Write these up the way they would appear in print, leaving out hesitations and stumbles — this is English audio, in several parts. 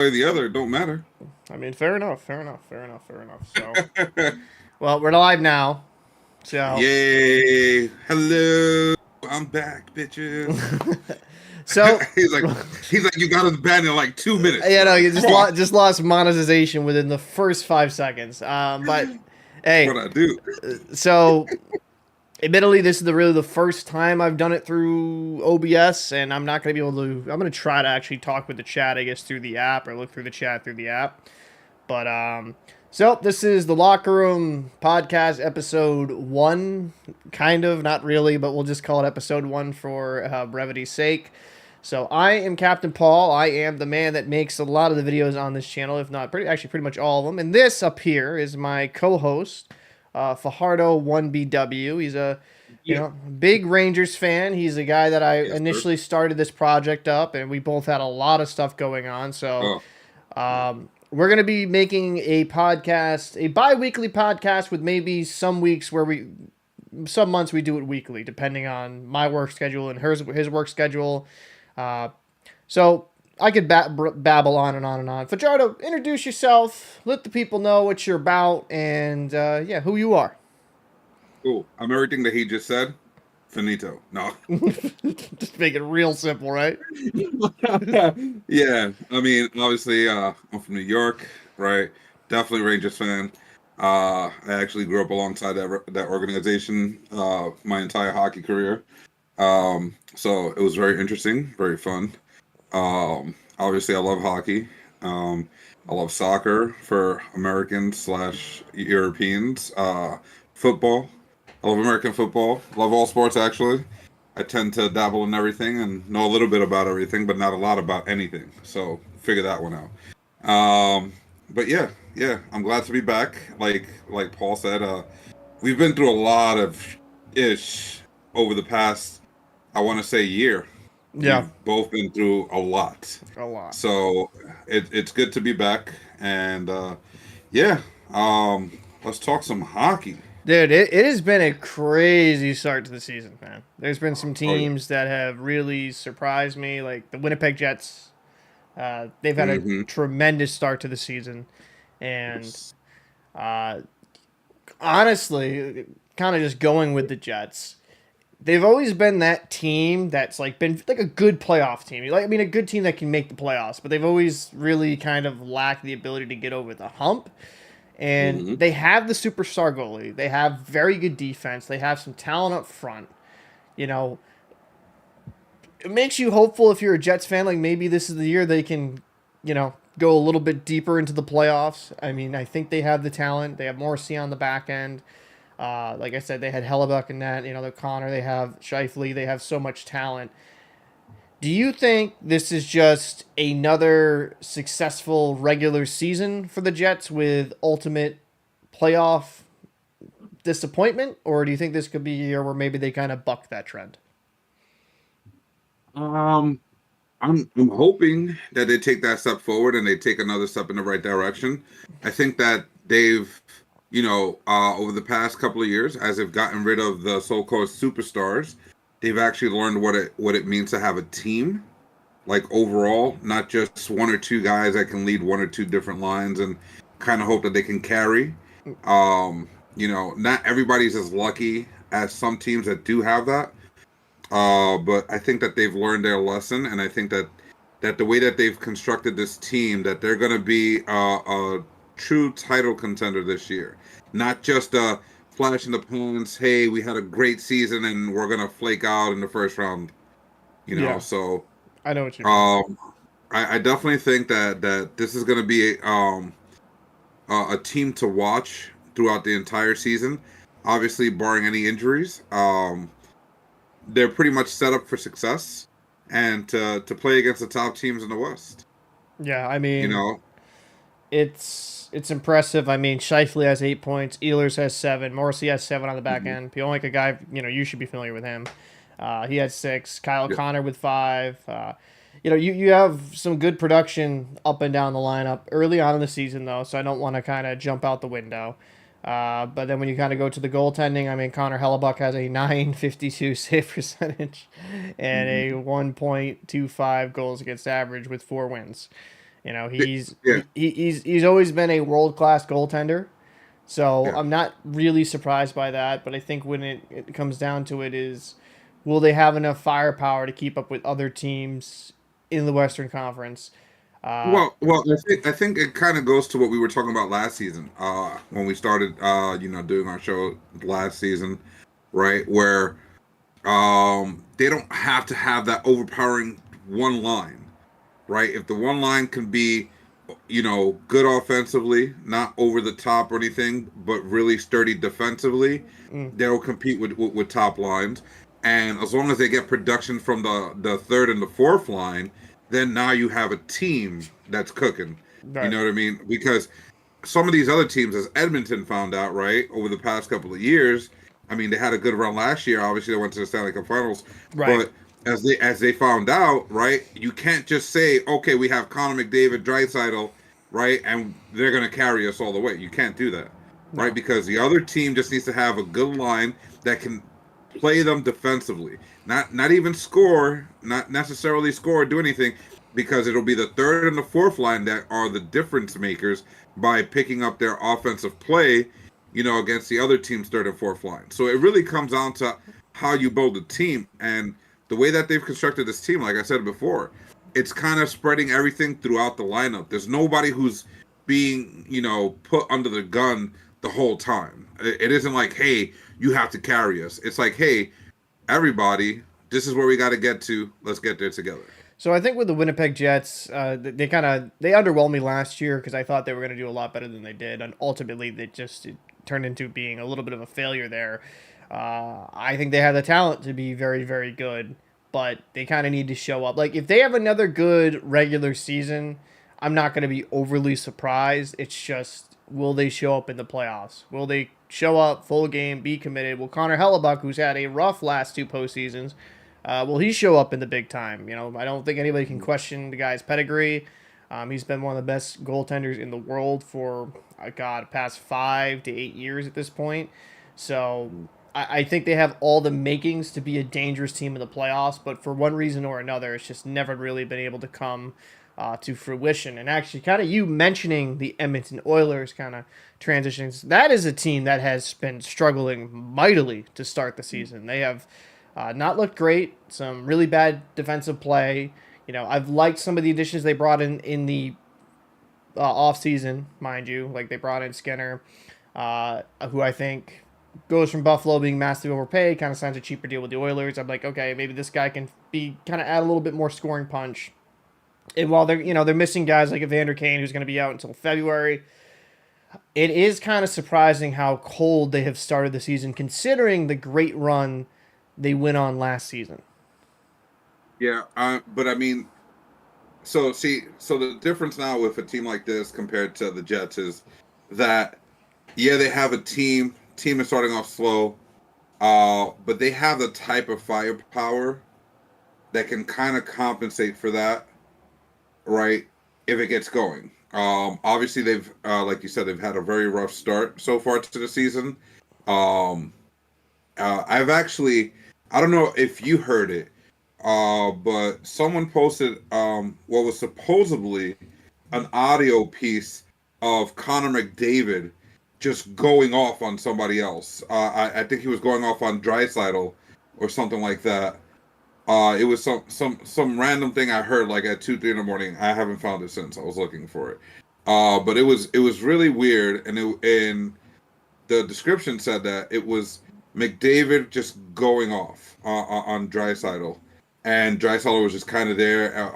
way the other, it don't matter. I mean, fair enough. So, well, we're live now. So, Yay! Hello, I'm back, bitches. so he's like, he's like, you got us banned in like 2 minutes, you know, bro. you Come on, just lost monetization within the first 5 seconds. But hey, what I do? so admittedly, this is really the first time I've done it through OBS, and I'm not going to be able to. I'm going to try to actually talk with the chat, I guess, through the app or look through the chat through the app. But so this is the Locker Room Podcast, episode 1, kind of, not really, but we'll just call it episode 1 for brevity's sake. So I am Captain Paul. I am the man that makes a lot of the videos on this channel, if not pretty much all of them. And this up here is my co-host, Fajardo1BW. He's a Yeah. big Rangers fan. He's a guy that I Yes, sir. initially started this project up, and we both had a lot of stuff going on. So Oh, we're going to be making a podcast, a bi-weekly podcast with maybe some weeks where some months we do it weekly, depending on my work schedule and his work schedule. Uh, so I could babble on and on and on. Fajardo, introduce yourself. Let the people know what you're about and, yeah, who you are. cool. I'm everything that he just said. Finito. No. Just make it real simple, right? Yeah, I mean, obviously, I'm from New York, right? Definitely Rangers fan. I actually grew up alongside that organization my entire hockey career. So it was very interesting, very fun. Obviously, I love hockey. I love soccer for Americans slash Europeans. Football. I love American football. Love all sports actually. I tend to dabble in everything and know a little bit about everything, but not a lot about anything. So figure that one out. But yeah, I'm glad to be back. Like Paul said, we've been through a lot of ish over the past, I want to say, year. Yeah, We've both been through a lot, a lot. so it's good to be back. And yeah, let's talk some hockey. Dude, it has been a crazy start to the season, man. There's been some Oh yeah. teams that have really surprised me, like the Winnipeg Jets. They've had a Mm-hmm. tremendous start to the season, and uh, honestly, kind of just going with the Jets. They've always been that team that's like been like a good playoff team. Like I mean, a good team that can make the playoffs, but they've always really kind of lacked the ability to get over the hump. And Mm-hmm. they have the superstar goalie. They have very good defense. They have some talent up front. You know, it makes you hopeful if you're a Jets fan. Like maybe this is the year they can, go a little bit deeper into the playoffs. I mean, I think they have the talent. They have Morrissey on the back end. Like I said, they had Hellebuck in that. You know, the Connor. They have Shifley. They have so much talent. Do you think this is just another successful regular season for the Jets with ultimate playoff disappointment, or do you think this could be a year where maybe they kind of buck that trend? Um, I'm hoping that they take that step forward and they take another step in the right direction. I think that they've, over the past couple of years, as they've gotten rid of the so-called superstars, they've actually learned what it means to have a team, like overall, not just one or two guys that can lead one or two different lines and kind of hope that they can carry. Not everybody's as lucky as some teams that do have that. But I think that they've learned their lesson, and I think that the way that they've constructed this team, that they're going to be a true title contender this year, not just a flash in the pans. Hey, we had a great season, and we're going to flake out in the first round. Yeah, So I know what you mean. um, I definitely think that this is going to be a team to watch throughout the entire season. Obviously, barring any injuries. They're pretty much set up for success and to play against the top teams in the West. Yeah, I You mean, know, it's impressive. I mean, Shifley has 8 points, Ehlers has 7, Morrissey has 7 on the back hmm end. Pionk, a guy you should be familiar with him. He had 6. Kyle yeah, Connor with 5. You have some good production up and down the lineup early on in the season, though, so I don't want to kind of jump out the window. But then when you kind of go to the goaltending, I mean, Connor Hellebuck has a 952 save percentage and hmm a 1.25 goals against average with 4 wins. You know, Yeah, he's always been a world class goaltender. So yeah. I'm not really surprised by that. But I think when it comes down to it, is will they have enough firepower to keep up with other teams in the Western Conference? Uh, Well, I think it kind of goes to what we were talking about last season, when we started, doing our show last season, right? Where they don't have to have that overpowering one line, right? If the one line can be, good offensively, not over the top or anything, but really sturdy defensively, mm, they'll compete with top lines. And as long as they get production from the third and the fourth line, then now you have a team that's cooking. You right. know what I mean? Because some of these other teams, as Edmonton found out, right, over the past couple of years. I mean, they had a good run last year. Obviously, they went to the Stanley Cup Finals, Right. but as they found out, right, you can't just say, okay, we have Connor McDavid, Draisaitl, right, and they're going to carry us all the way. You can't do that, right, No. because the other team just needs to have a good line that can play them defensively, not even score, not necessarily score or do anything, because it'll be the third and the fourth line that are the difference makers by picking up their offensive play, against the other team's third and fourth line. So it really comes down to how you build a team, and the way that they've constructed this team, like I said before, it's kind of spreading everything throughout the lineup. There's nobody who's being, put under the gun the whole time. It isn't like, hey, you have to carry us. It's like, hey, everybody, this is where we got to get to. Let's get there together. So I think with the Winnipeg Jets, they underwhelmed me last year because I thought they were going to do a lot better than they did, and ultimately it turned into being a little bit of a failure there. I think they have the talent to be very very good, but they kind of need to show up. Like if they have another good regular season, I'm not going to be overly surprised. It's just will they show up in the playoffs? Will they show up full game, be committed? Will Connor Hellebuck, who's had a rough last two postseasons, will he show up in the big time? You know, I don't think anybody can question the guy's pedigree. He's been one of the best goaltenders in the world for, God, past 5 to 8 years at this point. So I think they have all the makings to be a dangerous team in the playoffs, but for one reason or another, it's just never really been able to come to fruition. And actually, kind of you mentioning the Edmonton Oilers kind of transitions, that is a team that has been struggling mightily to start the season. They have not looked great. Some really bad defensive play. You know, I've liked some of the additions they brought in the off season, mind you. Like they brought in Skinner, who I think goes from Buffalo being massively overpaid, kind of signs a cheaper deal with the Oilers. I'm like, okay, maybe this guy can be kind of add a little bit more scoring punch. And while they're missing guys like Evander Kane, who's going to be out until February, it is kind of surprising how cold they have started the season, considering the great run they went on last season. Yeah, but I mean, so see, so the difference now with a team like this compared to the Jets is that, yeah, they have a team. Team is starting off slow, but they have the type of firepower that can kind of compensate for that, right? If it gets going. Obviously they've, like you said, they've had a very rough start so far to the season. Um, I've actually, I don't know if you heard it, but someone posted what was supposedly an audio piece of Connor McDavid just going off on somebody else. I think he was going off on Draisaitl or something like that. It was some random thing I heard like at 2 3 in the morning. I haven't found it since. I was looking for it. But it was really weird, and the description said that it was McDavid just going off on Draisaitl, and Draisaitl was just kind of there,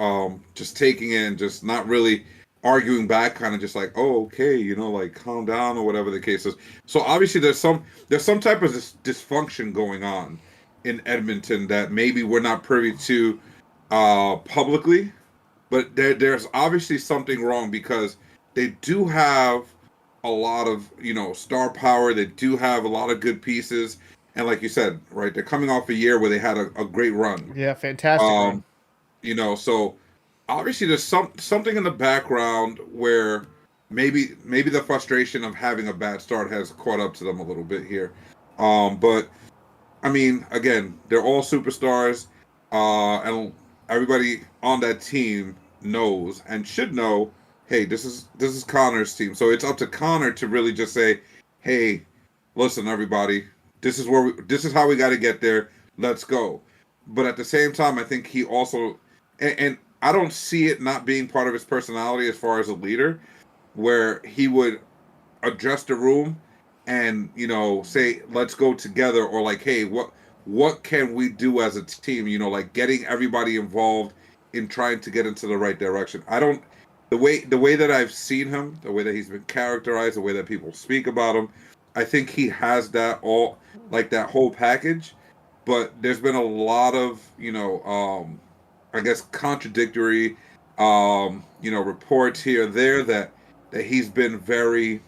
just taking in, just not really arguing back, kind of just like, oh, okay, like calm down or whatever the case is. So obviously there's some type of dysfunction going on in Edmonton that maybe we're not privy to publicly, but there's obviously something wrong because they do have a lot of star power. They do have a lot of good pieces, and like you said, right, they're coming off a year where they had a great run. Yeah, fantastic run. Um, so obviously there's something in the background where maybe the frustration of having a bad start has caught up to them a little bit here. But I mean, again, they're all superstars, and everybody on that team knows and should know, hey, this is Connor's team. So it's up to Connor to really just say, hey, listen, everybody, this is how we got to get there. Let's go. But at the same time, I think he also, and I don't see it not being part of his personality as far as a leader, where he would address the room and say let's go together, or like, hey, what can we do as a team, like getting everybody involved in trying to get into the right direction. I don't the way that I've seen him, the way that he's been characterized, the way that people speak about him, I think he has that all, like that whole package. But there's been a lot of I guess contradictory reports here or there that he's been very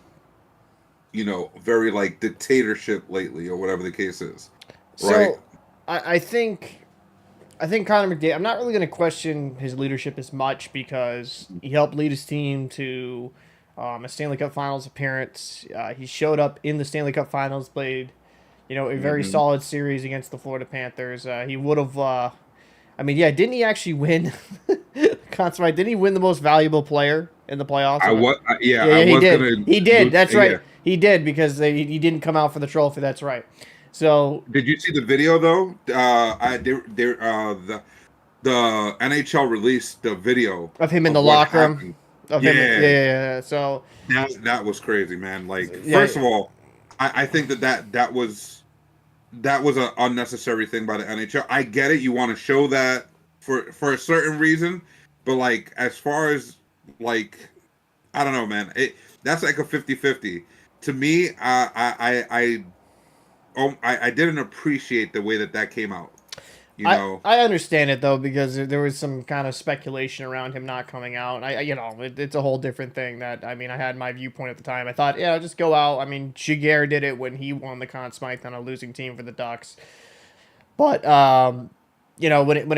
very like dictatorship lately, or whatever the case is, right? So I think Connor McDavid. I'm not really going to question his leadership as much because he helped lead his team to a Stanley Cup Finals appearance. He showed up in the Stanley Cup Finals, played a very Hmm. solid series against the Florida Panthers. He would have. I mean, yeah, didn't he actually win? Conn Smythe, didn't he win the most valuable player in the playoffs? Yeah, Yeah, I yeah, he was did. gonna He did. That's yeah. right. He did because he didn't come out for the trophy. That's right. So Did you see the video though? I they the NHL released the video of him in the of what locker room, happened. of him. Yeah, Yeah, yeah, yeah. So that was crazy, man. Like, yeah, first of all, I think that was an unnecessary thing by the NHL. I get it. You want to show that for a certain reason, but like, as far as like, I don't know, man. That's like a 50-50. To me, I didn't appreciate the way that came out. You know. I understand it though because there was some kind of speculation around him not coming out. It's a whole different thing. That I mean, I had my viewpoint at the time. I thought, yeah, just go out. I mean, Shiger did it when he won the Conn Smythe on a losing team for the Ducks. But when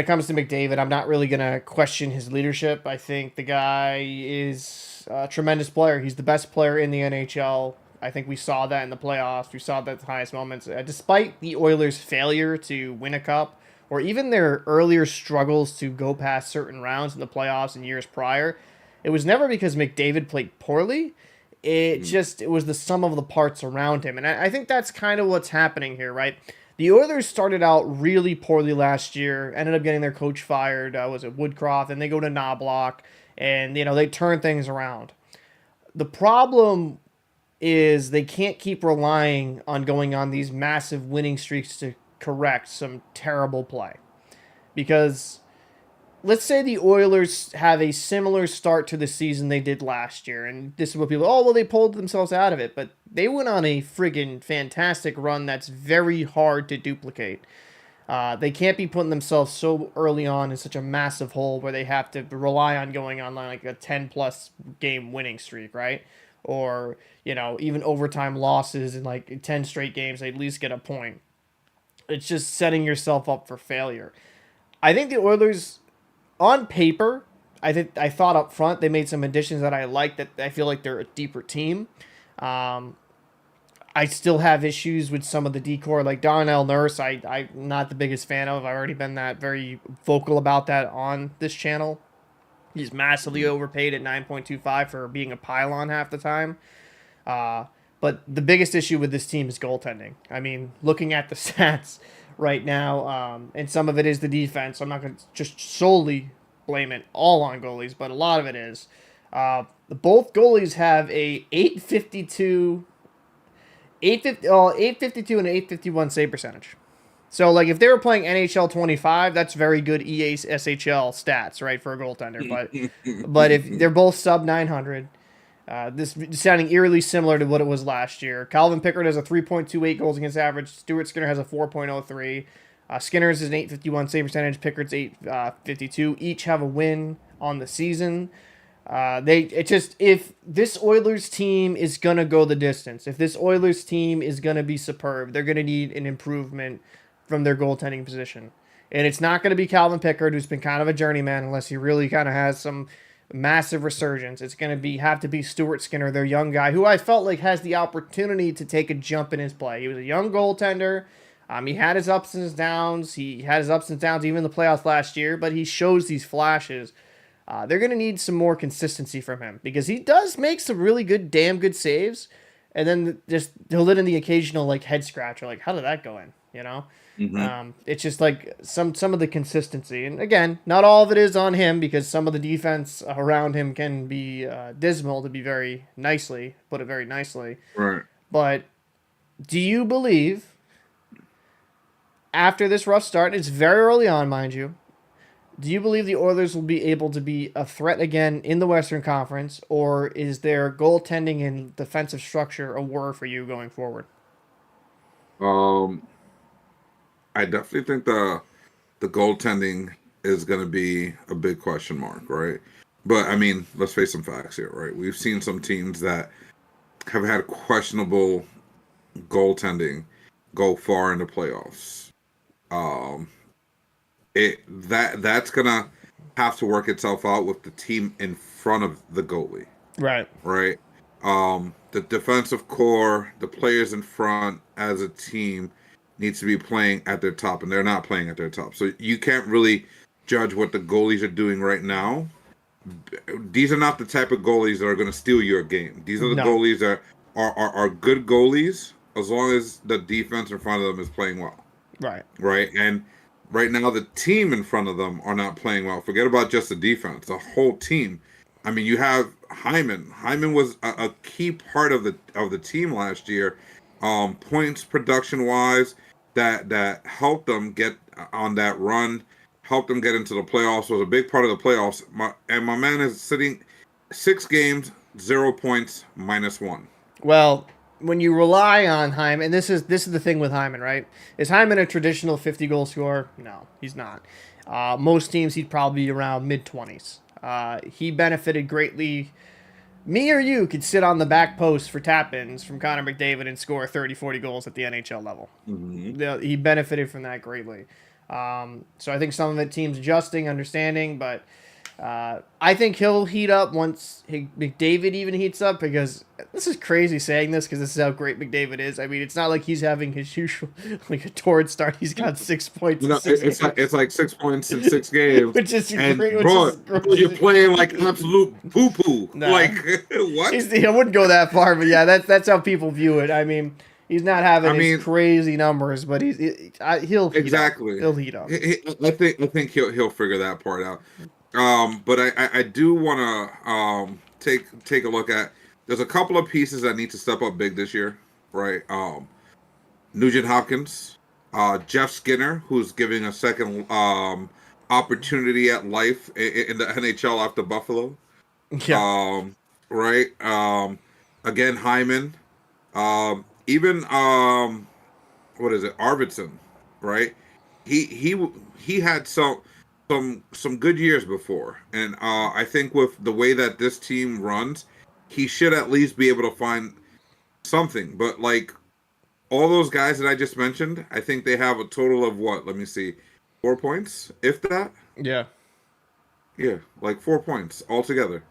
it comes to McDavid, I'm not really gonna question his leadership. I think the guy is a tremendous player. He's the best player in the NHL. I think we saw that in the playoffs. We saw that at the highest moments. Despite the Oilers' failure to win a cup, or even their earlier struggles to go past certain rounds in the playoffs in years prior, it was never because McDavid played poorly. Mm. It was the sum of the parts around him, and I think that's kind of what's happening here, right? The Oilers started out really poorly last year, ended up getting their coach fired. Was it Woodcroft? And they go to Knobloch, and they turn things around. The problem is they can't keep relying on going on these massive winning streaks to correct some terrible play. Because let's say the Oilers have a similar start to the season they did last year, and this is what people, oh, well, they pulled themselves out of it, but they went on a friggin' fantastic run that's very hard to duplicate. They can't be putting themselves so early on in such a massive hole where they have to rely on going on like a 10 plus game winning streak, right? Or, even overtime losses in like 10 straight games, they at least get a point. It's just setting yourself up for failure. I think the Oilers, on paper, I thought up front they made some additions that I like. That I feel like they're a deeper team. Um, I still have issues with some of the decor, like Darnell Nurse. I'm not the biggest fan of. I've already been that very vocal about that on this channel. He's massively overpaid at 9.25 for being a pylon half the time. Uh, but the biggest issue with this team is goaltending. I mean, looking at the stats right now, and some of it is the defense. I'm not going to just solely blame it all on goalies, but a lot of it is. Both goalies have a 852, 852 and 851 save percentage. So, like, if they were playing NHL 25, that's very good EA SHL stats, right, for a goaltender. But if they're both sub 900, this is sounding eerily similar to what it was last year. Calvin Pickard has a 3.28 goals against average. Stuart Skinner has a 4.03. Skinner's is an 851 save percentage. Pickard's 852. Each have a win on the season. If this Oilers team is gonna go the distance, if this Oilers team is gonna be superb, they're gonna need an improvement from their goaltending position. And it's not going to be Calvin Pickard, who's been kind of a journeyman, unless he really kind of has some massive resurgence. It's going to have to be Stuart Skinner, their young guy, who I felt like has the opportunity to take a jump in his play. He was a young goaltender. He had his ups and his downs. He had his ups and downs even in the playoffs last year, but he shows these flashes. They're going to need some more consistency from him because he does make some really good, damn good saves, and then just he'll let in the occasional like head scratcher, like how did that go in? You know, Hmm. it's just like some of the consistency, and again, not all of it is on him because some of the defense around him can be dismal to be very nicely put it very nicely. Right. But do you believe after this rough start, it's very early on, mind you, do you believe the Oilers will be able to be a threat again in the Western Conference, or is their goaltending and defensive structure a worry for you going forward? Um, I definitely think the goaltending is going to be a big question mark, right? But I mean, let's face some facts here, right? We've seen some teams that have had questionable goaltending go far in the playoffs. Um, that's gonna have to work itself out with the team in front of the goalie, Right. right? The defensive core, the players in front as a team needs to be playing at their top, and they're not playing at their top. So you can't really judge what the goalies are doing right now. These are not the type of goalies that are going to steal your game. These are the No. goalies that are good goalies as long as the defense in front of them is playing well, Right. right? And right now, the team in front of them are not playing well. Forget about just the defense; the whole team. I mean, you have Hyman. Hyman was a key part of the team last year, points production wise. That helped them get on that run, helped them get into the playoffs. Was a big part of the playoffs. My man is sitting 6 games, 0 points, -1. Well, when you rely on Hyman, and this is the thing with Hyman, right? Is Hyman a traditional 50 goal scorer? No, he's not. Most teams he'd probably be around mid 20s. He benefited greatly. Me or you could sit on the back post for tap ins from Connor McDavid and score 30, 40 goals at the NHL level. Hmm. He benefited from that greatly. So I think some of it teams adjusting, understanding, but I think he'll heat up once McDavid even heats up because this is crazy saying this because this is how great McDavid is. I mean, it's not like he's having his usual like a torrid start. He's got 6 points You in know, six it's games, like 6 points in 6 games, which is and great. Which bro, is you're playing like absolute poo poo. Like no. what? I wouldn't go that far, but yeah, that's how people view it. I mean, he's not having I his mean, crazy numbers, but he'll heat up. exactly. He'll heat up. I think he'll figure that part out. But I do want to take a look at. There's a couple of pieces that need to step up big this year, right? Nugent Hopkins, Jeff Skinner, who's giving a second opportunity at life in the NHL after Buffalo, Yeah, um, right? Again, Hyman, even what is it, Arvidsson, right? He had some good years before, and I think with the way that this team runs, he should at least be able to find something. But like all those guys that I just mentioned, I think they have a total of what? Let me see, 4 points, if that. yeah. Yeah, like 4 points altogether.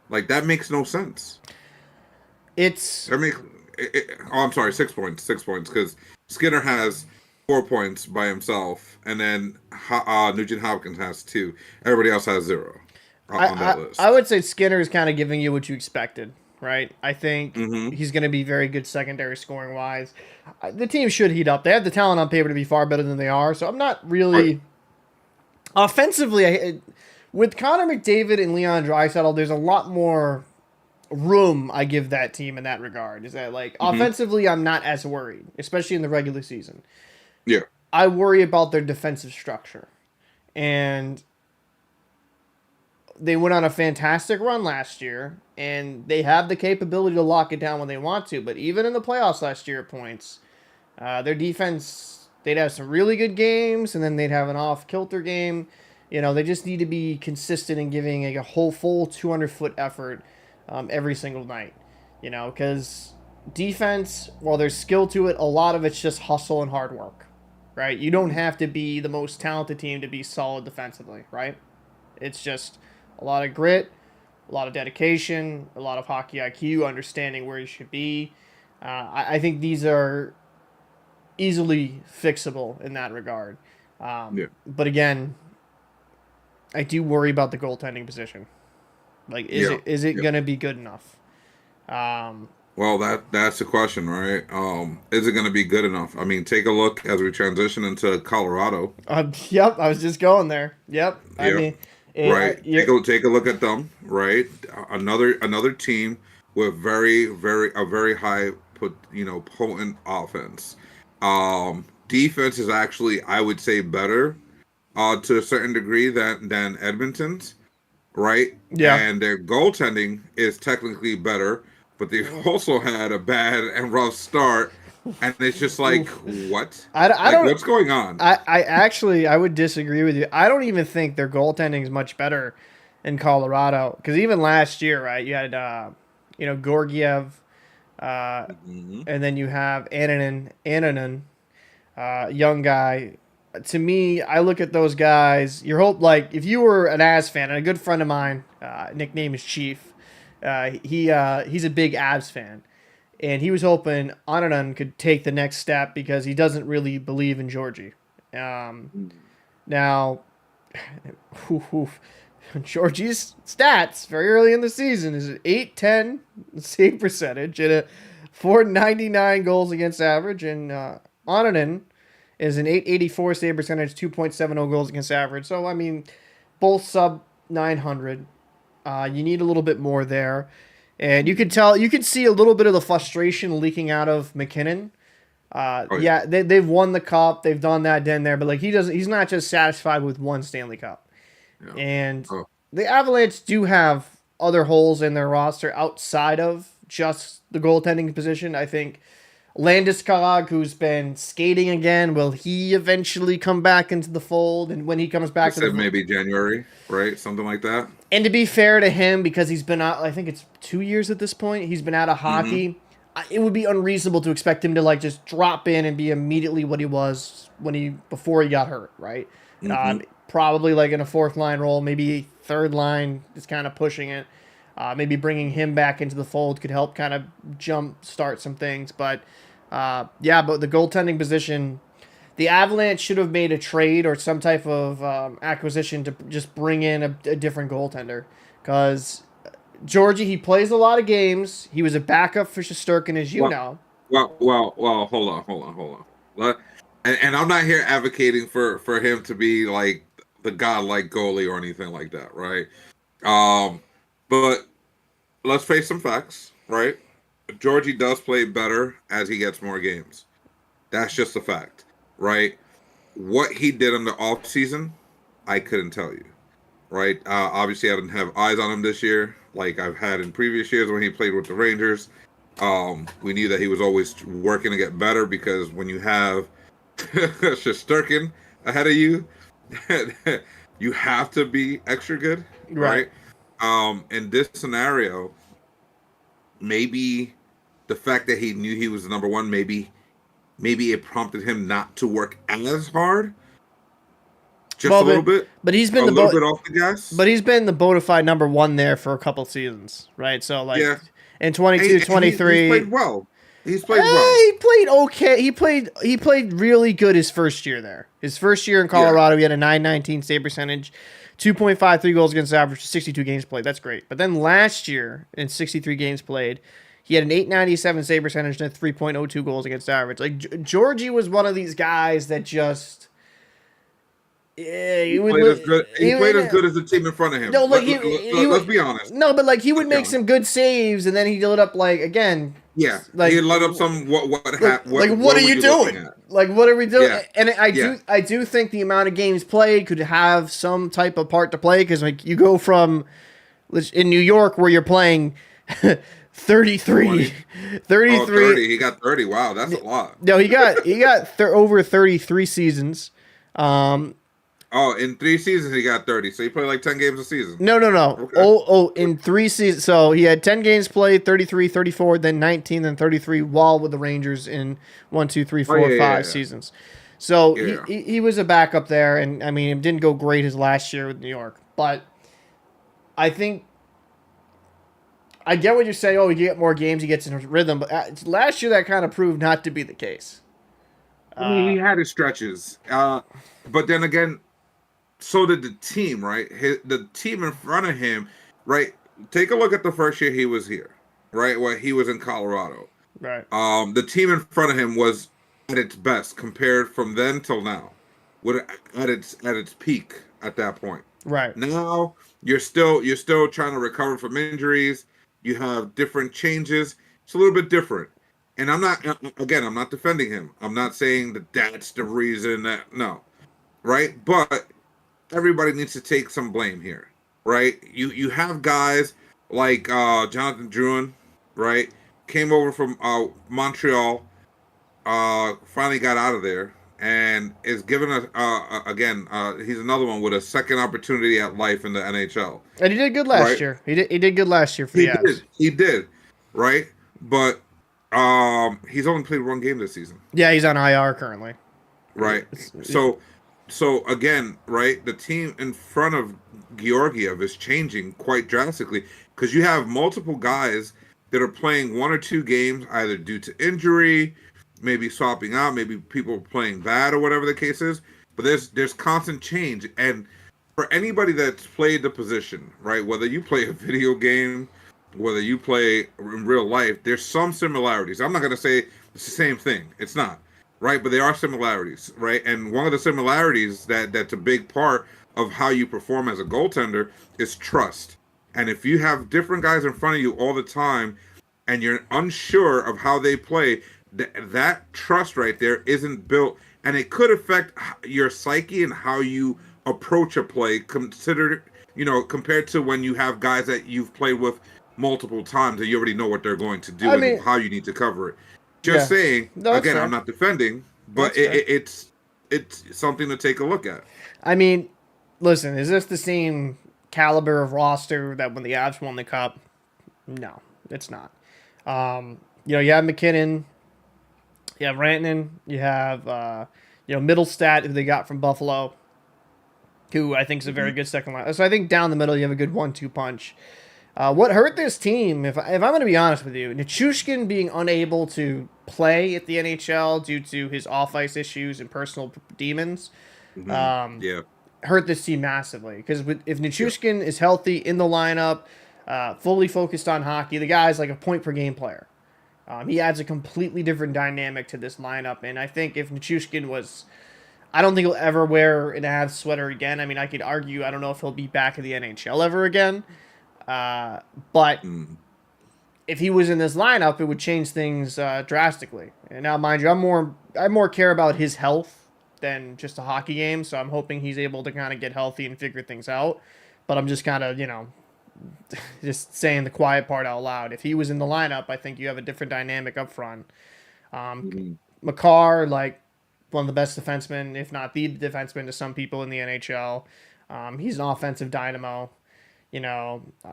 Like that makes no sense. It's That makes. Oh, I'm sorry, 6 points. 6 points because Skinner has 4 points by himself, and then Nugent Hopkins has two. Everybody else has zero I, on that I list. would say Skinner is kind of giving you what you expected, right? I think Mm-hmm. he's going to be very good secondary scoring wise. The team should heat up. They have the talent on paper to be far better than they are. So I'm not Right. really offensively. With Connor McDavid and Leon Draisaitl, there's a lot more room I give that team in that regard. Is that like Mm-hmm. offensively, I'm not as worried, especially in the regular season. Yeah. I worry about their defensive structure, and they went on a fantastic run last year, and they have the capability to lock it down when they want to. But even in the playoffs last year at points, their defense, they'd have some really good games, and then they'd have an off kilter game. You know, they just need to be consistent in giving a whole full 200-foot effort every single night. You know, because defense, while there's skill to it, a lot of it's just hustle and hard work, right? You don't have to be the most talented team to be solid defensively, right? It's just a lot of grit, a lot of dedication, a lot of hockey IQ, understanding where you should be. I think these are easily fixable in that regard. Yeah. But again, I do worry about the goaltending position. Like, Yeah. is it Yeah. gonna be good enough? Um, Well, that's the question, right? Is it going to be good enough? I mean, take a look as we transition into Colorado. yep, I was just going there. Yep, I Yep. mean, Right. you're Take a look at them. Right. Another team with a very high potent offense. Defense is actually, I would say, better to a certain degree than Edmonton's. Right? yeah. And their goaltending is technically better, but they've also had a bad and rough start. And it's just like, Oof. what? I Like, don't. what's going on? I actually I would disagree with you. I don't even think their goaltending is much better in Colorado because even last year, right? You had Gorgiev, uh, Hmm. and then you have Annanen, young guy. To me, I look at those guys. Your hope, like, if you were an Avs fan, and a good friend of mine, nickname is Chief. He's a big Avs fan, and he was hoping Ananan could take the next step because he doesn't really believe in Georgie. Um, now, Georgie's stats very early in the season is an 810 save percentage and a 499 goals against average, and Ananen is an 884 save percentage, 2.70 goals against average. So, I mean, both sub 900. You need a little bit more there. And you could see a little bit of the frustration leaking out of McKinnon. Oh yeah. Yeah, they've won the cup, they've done that, done there, but like he's not just satisfied with one Stanley Cup. Yeah. And Oh, the Avalanche do have other holes in their roster outside of just the goaltending position. I think Landeskog, who's been skating again, will he eventually come back into the fold? And when he comes I back to the said maybe January, right? Something like that. and to be fair to him, because he's been out, I think it's 2 years at this point. He's been out of Hmm. hockey. It would be unreasonable to expect him to like just drop in and be immediately what he was when he before he got hurt, right? Hmm. Probably like in a fourth line role, maybe third line is kind of pushing it. Maybe bringing him back into the fold could help kind of jump start some things. But yeah, but the goaltending position, the Avalanche should have made a trade or some type of acquisition to just bring in a different goaltender because Georgie, he plays a lot of games. He was a backup for Shesterkin, as you Well, know. well. Hold on. And I'm not here advocating for him to be like the godlike goalie or anything like that, right? Um, but let's face some facts, right? Georgie does play better as he gets more games. That's just a fact, right? What he did in the off season, I couldn't tell you, right? Obviously, I didn't have eyes on him this year, like I've had in previous years when he played with the Rangers. We knew that he was always working to get better because when you have Shesterkin ahead of you, you have to be extra good, Right. right? In this scenario, maybe the fact that he knew he was the number one, maybe it prompted him not to work as hard, just Well, a little bit, but he's been a the little bit off the gas. but he's been the bona fide number one there for a couple seasons, right? So like Yeah, in 22, and he's 23, played well. He's played well. he played okay. He played really good his first year there. His first year in Yeah, Colorado, he had a 919 save percentage, 2.53 goals against average, 62 games played. That's great. But then last year in 63 games played, he had an 897 save percentage and a 3.02 goals against average. Like Georgie was one of these guys that just yeah, he played as good. He he played would as good as the team in front of no him. like Let's be honest. no, but like he would Let's be make honest. some good saves and then he'd lit up like again Yeah, he like let up some. what What are were you you looking doing? at? Like what are we doing? Yeah, And yeah. I do think the amount of games played could have some type of part to play because like you go from in New York where you're playing 33 20. Oh, 33 30. He got 30. Wow, that's a lot. no he got over 33 seasons. um Oh, in 3 seasons he got 30. So he played like 10 games a season. No. Okay. In 3 seasons. So he had 10 games played, 33, 34, then 19, then 33 while with the Rangers in one, two, three, Oh four, yeah, five yeah, seasons. So yeah. Yeah. he was a backup there. And I mean, it didn't go great his last year with New York. But I think I get what you're saying. Oh, he get more games, he gets in his rhythm. But last year, that kind of proved not to be the case. I mean, Uh, he had his stretches. But then again, so did the team, right? The team in front of him, right? Take a look at the first year he was here, right? When he was in Colorado. Right. The team in front of him was at its best compared from then till now, with at its peak at that point. Right. Now you're still trying to recover from injuries. You have different changes. It's a little bit different. And I'm not defending him. I'm not saying that that's the reason that no, right? But everybody needs to take some blame here, right? You have guys like Jonathan Druin, right? Came over from Montreal, finally got out of there, and is given a again. He's another one with a second opportunity at life in the NHL, And he did good last right? year. He did good last year for He the Avs. did, he did, right? But he's only played one game this season. Yeah, he's on IR currently. Right. So again, right, the team in front of Georgiev is changing quite drastically because you have multiple guys that are playing one or two games either due to injury, maybe swapping out, maybe people playing bad or whatever the case is. But there's constant change, and for anybody that's played the position, right, whether you play a video game, whether you play in real life, there's some similarities. I'm not gonna say it's the same thing. It's not, right? But there are similarities, right? And one of the similarities that's a big part of how you perform as a goaltender is trust. And if you have different guys in front of you all the time, and you're unsure of how they play, that trust right there isn't built, and it could affect your psyche and how you approach a play. Consider, compared to when you have guys that you've played with multiple times and you already know what they're going to do I and mean, how you need to cover it. Just yeah. saying, No, that's again, I'm fair. not defending, but That's fair. it's something to take a look at. I mean, listen, is this the same caliber of roster that when the Avs won the cup? No, it's not. You have McKinnon, you have Rantanen, you have Middlestat, who they got from Buffalo, who I think is a very Hmm. good second line. So I think down the middle you have a good 1-2 punch. What hurt this team, if I'm going to be honest with you, Nichushkin being unable to play at the NHL due to his off ice issues and personal demons, Hmm. um, Yeah, hurt this team massively. Because if yeah. Nichushkin is healthy in the lineup, fully focused on hockey, the guy's like a point per game player. He adds a completely different dynamic to this lineup, and I think if Nichushkin was, I don't think he'll ever wear an Avs sweater again. I mean, I could argue I don't know if he'll be back in the NHL ever again. But Mm. if he was in this lineup, it would change things drastically. And now, mind you, I more care about his health than just a hockey game. So I'm hoping he's able to kind of get healthy and figure things out. But I'm just kind of just saying the quiet part out loud. If he was in the lineup, I think you have a different dynamic up front. Um, Mhm. Makar, like one of the best defensemen, if not the defenseman to some people in the NHL. He's an offensive dynamo.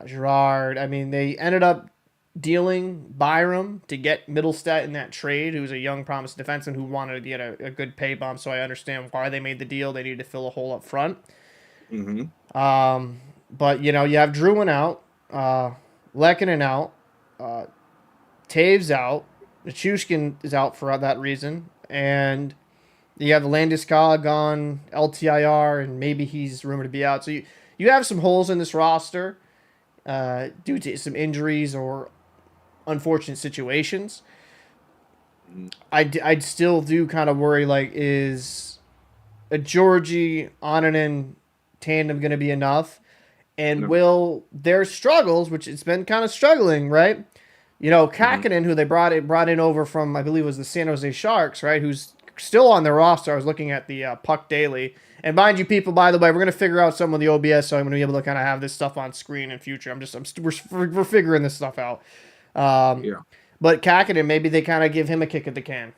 Gerard. I mean, they ended up dealing Byram to get Middlestat in that trade, who's a young, promising defenseman who wanted to get a good pay bump. So I understand why they made the deal. They needed to fill a hole up front. Mhm. But you have Druin out, Lehkonen out, uh, Taves out, Nichushkin is out for that reason, and you have Landeskog on LTIR, and maybe he's rumored to be out. So you have some holes in this roster due to some injuries or unfortunate situations. Mhm. I'd still do kind of worry, like, is a Georgie Onanen tandem going to be enough? And No. will their struggles, which it's been kind of struggling, right? Mhm. Kakinen, who they brought in over from, I believe it was the San Jose Sharks, right? Who's still on their roster. I was looking at the Puck Daily. And mind you, people, by the way, we're going to figure out some of the OBS, so I'm going to be able to kind of have this stuff on screen in future. We're figuring this stuff out. Um, Yeah. but Kakinen, maybe they kind of give him a kick at the can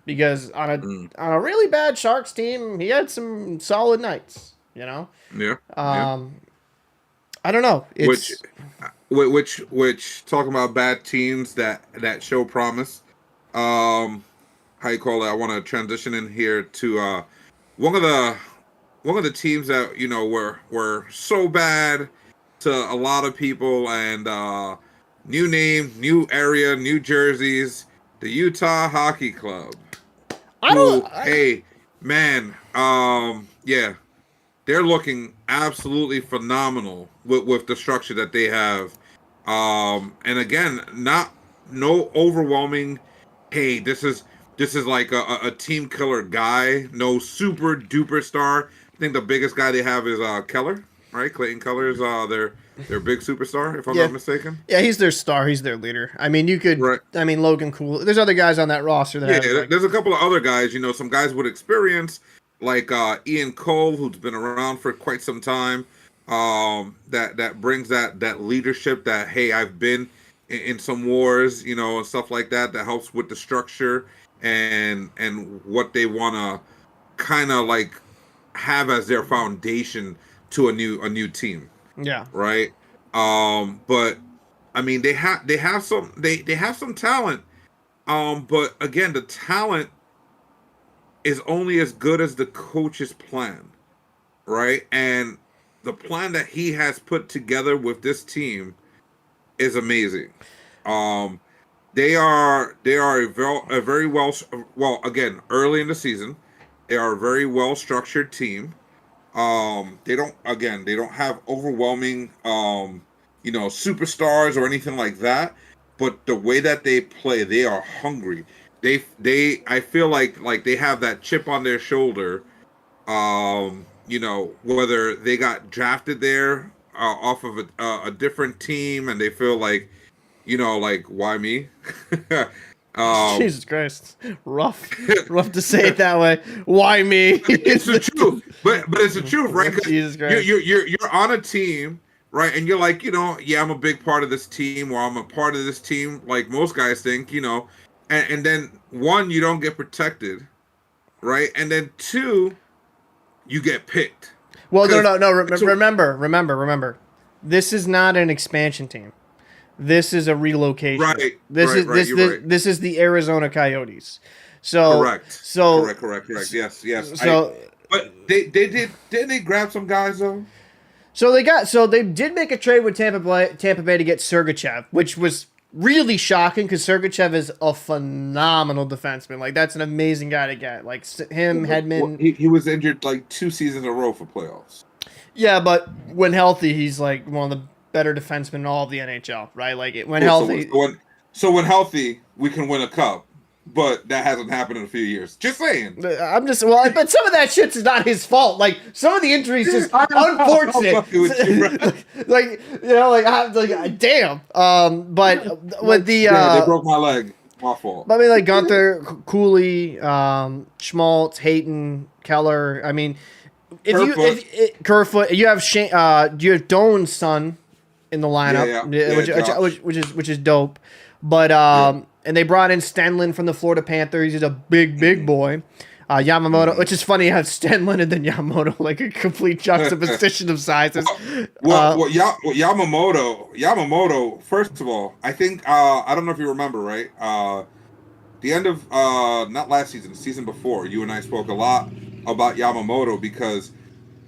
because Mm. on a really bad Sharks team, he had some solid nights. Yeah. Yeah. Um, I don't know. Which, It's talking about bad teams that show promise. Um, how you call it? I want to transition in here to one of the one of the teams that were so bad to a lot of people, and new name, new area, new jerseys, the Utah Hockey Club. I don't. Who, hey, man, yeah, they're looking absolutely phenomenal with the structure that they have. And again, not no overwhelming. Hey, this is like a team killer guy. No super duper star. I think the biggest guy they have is Keller, right? Clayton Keller is their big superstar, if I'm Yeah, not mistaken. yeah, he's their star. He's their leader. I mean, you could. Right. I mean, Logan Cool. There's other guys on that roster that Yeah, have like. there's a couple of other guys, some guys with experience, like Ian Cole, who's been around for quite some time. That brings that leadership. That hey, I've been in some wars, and stuff like that. That helps with the structure and what they want to kind of like have as their foundation to a new team, Yeah. right? But I mean, they have some talent. But again, the talent is only as good as the coach's plan, right? And the plan that he has put together with this team is amazing. Um, they are a very well, again, early in the season. They are a very well structured team. They don't have overwhelming superstars or anything like that. But the way that they play, they are hungry. I feel like they have that chip on their shoulder. Whether they got drafted there off of a different team, and they feel like why me? um, Jesus Christ, rough, rough to say it that way. Why me? it's the truth, but it's the truth, right? Because Jesus you're, Christ. you're you're you're on a team, right? And you're like, yeah, I'm a big part of this team, or I'm a part of this team, like most guys think, and then one, you don't get protected, right? And then two, you get picked. Well, no, 'Cause- no, no. so- Remember. This is not an expansion team. This is a relocation. Right, This right, is right, this you're this, right. this is the Arizona Coyotes. So Correct. So Correct. Yes. So But didn't they grab some guys though? they did make a trade with Tampa Bay to get Sergachev, which was really shocking because Sergachev is a phenomenal defenseman. Like that's an amazing guy to get. Like him, Hedman. He was injured like 2 seasons in a row for playoffs. Yeah, but when healthy, he's like one of the better defensemen in all of the NHL, right? Like when healthy. So when healthy, we can win a cup, but that hasn't happened in a few years. Just saying. I'm just but some of that shit's not his fault. Like some of the injuries just unfortunate. Damn. But with the they broke my leg. My fault. I mean, like Gunther, Cooley, Schmaltz, Hayton, Keller. I mean, Kerfoot, you have you have Doan's son in the lineup, which is dope. But and they brought in Stenlin from the Florida Panthers. He's a big boy. Yamamoto, which is funny, how Stenlin and then Yamamoto, like a complete juxtaposition of sizes. Yamamoto. First of all, I think I don't know if you remember, right? The end of not last season, the season before, you and I spoke a lot about Yamamoto because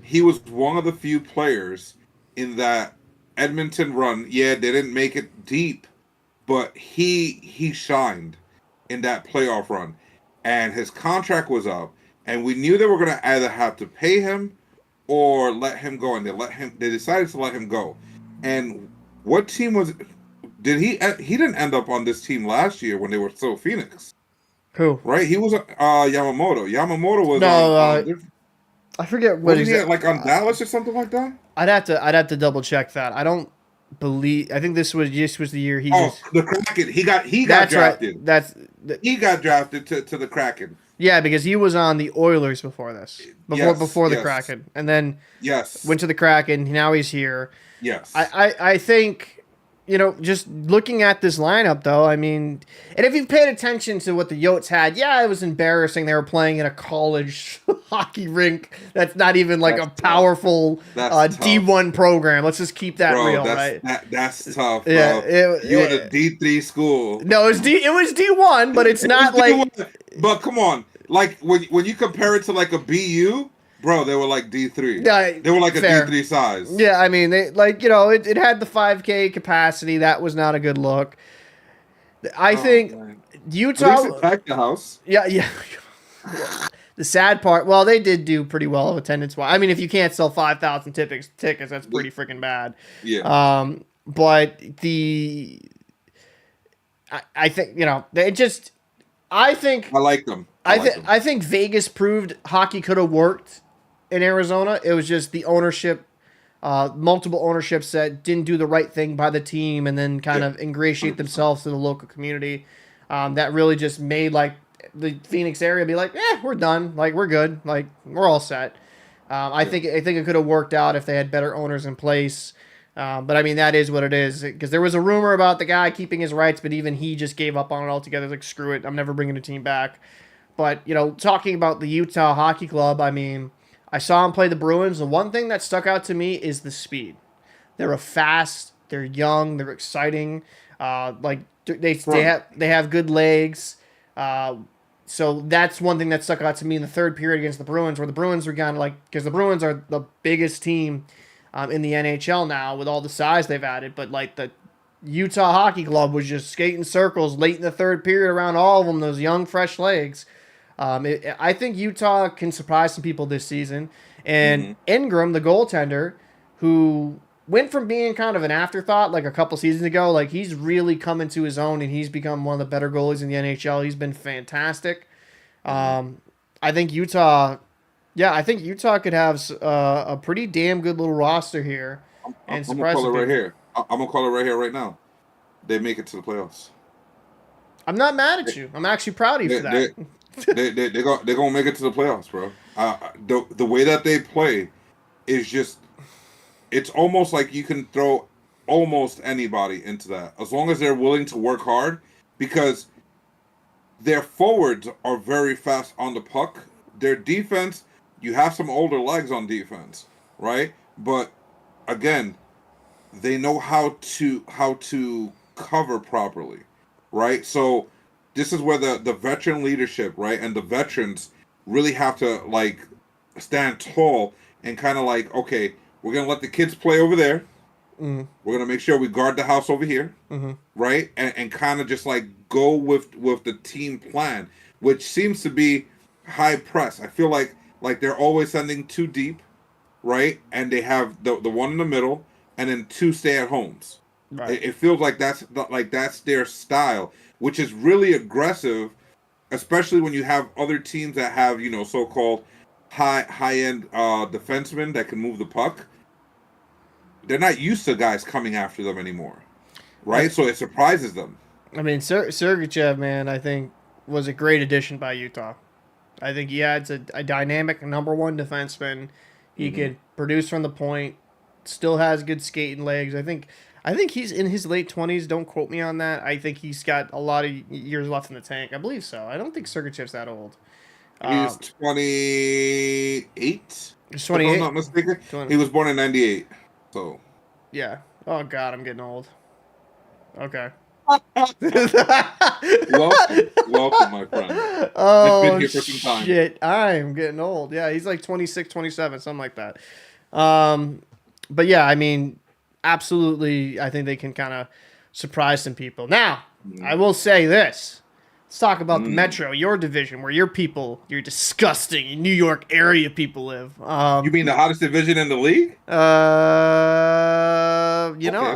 he was one of the few players in that Edmonton run. Yeah, they didn't make it deep, but he shined in that playoff run, and his contract was up, and we knew they were going to either have to pay him or let him go, and they decided to let him go. And what team was did he didn't end up on this team last year when they were still Phoenix. Who? Right? He was Yamamoto. Yamamoto was I forget what he at, like on Dallas or something like that. I'd have to double check that. I don't believe. I think this was the year he. The Kraken. He got drafted. Right. He got drafted to the Kraken. Yeah, because he was on the Oilers before this, before the Kraken, and then went to the Kraken. Now he's here. Yes, I think. Just looking at this lineup, though, I mean, and if you've paid attention to what the Yotes had, it was embarrassing. They were playing in a college hockey rink that's not even like a powerful D1 program. Let's just keep that real, right? That's tough, bro. Yeah, you in a D3 school. No, it was D1, but it's not like... But come on, like when you compare it to like a BU... Bro, they were like D3. Yeah, they were like fair. a D3 size. Yeah, I mean, they it had the 5K capacity. That was not a good look. I think Utah packed the house. Yeah. The sad part, well, they did do pretty well attendance wise. I mean, if you can't sell 5,000 tickets, that's pretty freaking bad. Yeah, But I think it just I think I like them. I like them. I think Vegas proved hockey could have worked in Arizona. It was just the ownership, multiple ownerships that didn't do the right thing by the team, and then kind Yeah, of ingratiate 100%. themselves to the local community. That really just made like the Phoenix area be like, we're done. Like we're good. Like we're all set. Yeah, I think it could have worked out if they had better owners in place. But I mean that is what it is because there was a rumor about the guy keeping his rights, but even he just gave up on it altogether. Like screw it, I'm never bringing the team back. But talking about the Utah Hockey Club, I mean, I saw him play the Bruins. The one thing that stuck out to me is the speed. They're a fast, they're young, they're exciting. Like front. they have good legs. Uh, so that's one thing that stuck out to me in the third period against the Bruins, where the Bruins were kind of like because the Bruins are the biggest team in the NHL now with all the size they've added, but like the Utah Hockey Club was just skating circles late in the third period around all of them, those young, fresh legs. I think Utah can surprise some people this season. And Hmm. Ingram, the goaltender, who went from being kind of an afterthought like a couple seasons ago, like he's really come into his own and he's become one of the better goalies in the NHL. He's been fantastic. Hmm. I think Utah, yeah, I think Utah could have a pretty damn good little roster here and I'm gonna surprise call some it right people. here. I'm gonna call it right here, right now. They make it to the playoffs. I'm not mad at you. I'm actually proud of you They for that. they they're gonna make it to the playoffs, bro. The way that they play is just it's almost like you can throw almost anybody into that as long as they're willing to work hard because their forwards are very fast on the puck. Their defense, you have some older legs on defense, right? But again, they know how to cover properly, right? So this is where the veteran leadership, right, and the veterans really have to like stand tall and kind of like, okay, we're gonna let the kids play over there. Mm, We're gonna make sure we guard the house over here, mm-hmm. right, and kind of just like go with the team plan, which seems to be high press. I feel like they're always sending too deep, right? And they have the one in the middle, and then two stay at homes. Right. It feels like that's their style, which is really aggressive, especially when you have other teams that have so called high end defensemen that can move the puck. They're not used to guys coming after them anymore, I, right? So it surprises them. I mean, Sergachev, man, I think was a great addition by Utah. I think he adds a dynamic number one defenseman. He Hmm. could produce from the point. Still has good skating legs. I think he's in his late 20s. Don't quote me on that. I think he's got a lot of years left in the tank. I believe so. I don't think Sergachev's that old. He's Um, 28, he's if I'm 28. not mistaken. 20, He was born in '98. So yeah. Oh God, I'm getting old. Okay. welcome, my friend. I've been Oh here for some time. shit, I'm getting old. Yeah, he's like 26, 27, something like that. Um, but yeah, I mean, absolutely, I think they can kind of surprise some people. Now, I Mm. will say this. Let's talk about the Mm. Metro, your division, where your people, your disgusting New York area people live. You mean the hottest division in the league? Okay.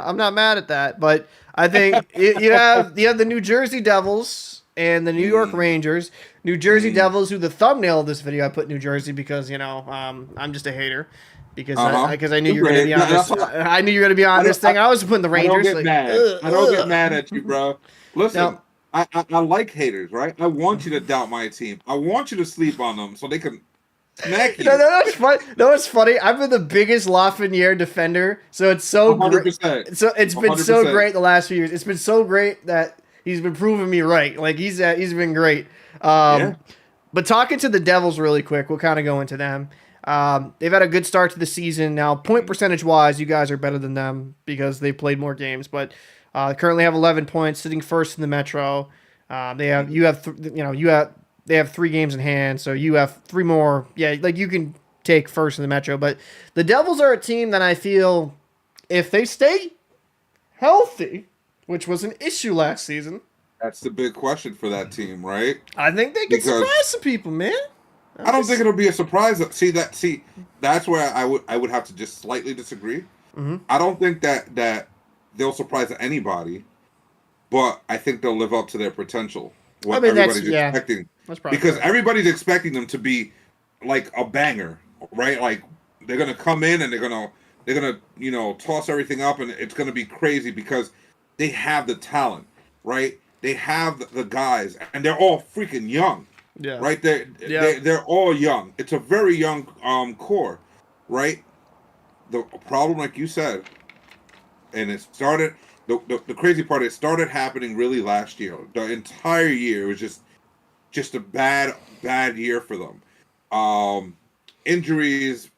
I'm not mad at that, but I think you have the New Jersey Devils and the New York Mm. Rangers. New Jersey Mm. Devils, who the thumbnail of this video I put New Jersey because I'm just a hater Uh huh. because I knew you were Super gonna hate. be on this. I knew you were gonna be on I this don't. thing. I was putting the I don't Rangers get like mad. ugh, I don't get mad at you, ugh. bro. Listen, Now, I like haters, right? I want you to doubt my team. I want you to sleep on them so they can smack no, you. that's fun. No, it's funny. I've been the biggest Lafreniere defender, so it's so A hundred great. percent. So it's A been hundred so percent. great the last few years. It's been so great that he's been proving me right. Like he's been great. Yeah. But talking to the Devils really quick, we'll kind of go into them. They've had a good start to the season. Now, point percentage wise, you guys are better than them because they played more games. But currently have 11 points, sitting first in the Metro. They have you have th- you have they have 3 games in hand, so you have 3 more. Yeah, like you can take first in the Metro. But the Devils are a team that I feel if they stay healthy, which was an issue last season, That's the big question for that team, right? I think they can surprise Because some people, man. I'm I don't think just. it'll be a surprise. See, that's where I would have to just slightly disagree. Mm-hmm. I don't think that they'll surprise anybody, but I think they'll live up to their potential. I What mean, that's everybody's yeah, expecting, that's probably because fair. everybody's expecting them to be like a banger, right? Like they're gonna come in and they're gonna toss everything up and it's gonna be crazy because they have the talent, right? They have the guys and they're all freaking young, Yeah. right? They're Yeah. they're all young. It's a very young core, right? The problem, like you said, and it started. The crazy part, it started happening really last year. The entire year was just a bad year for them. Um, Injuries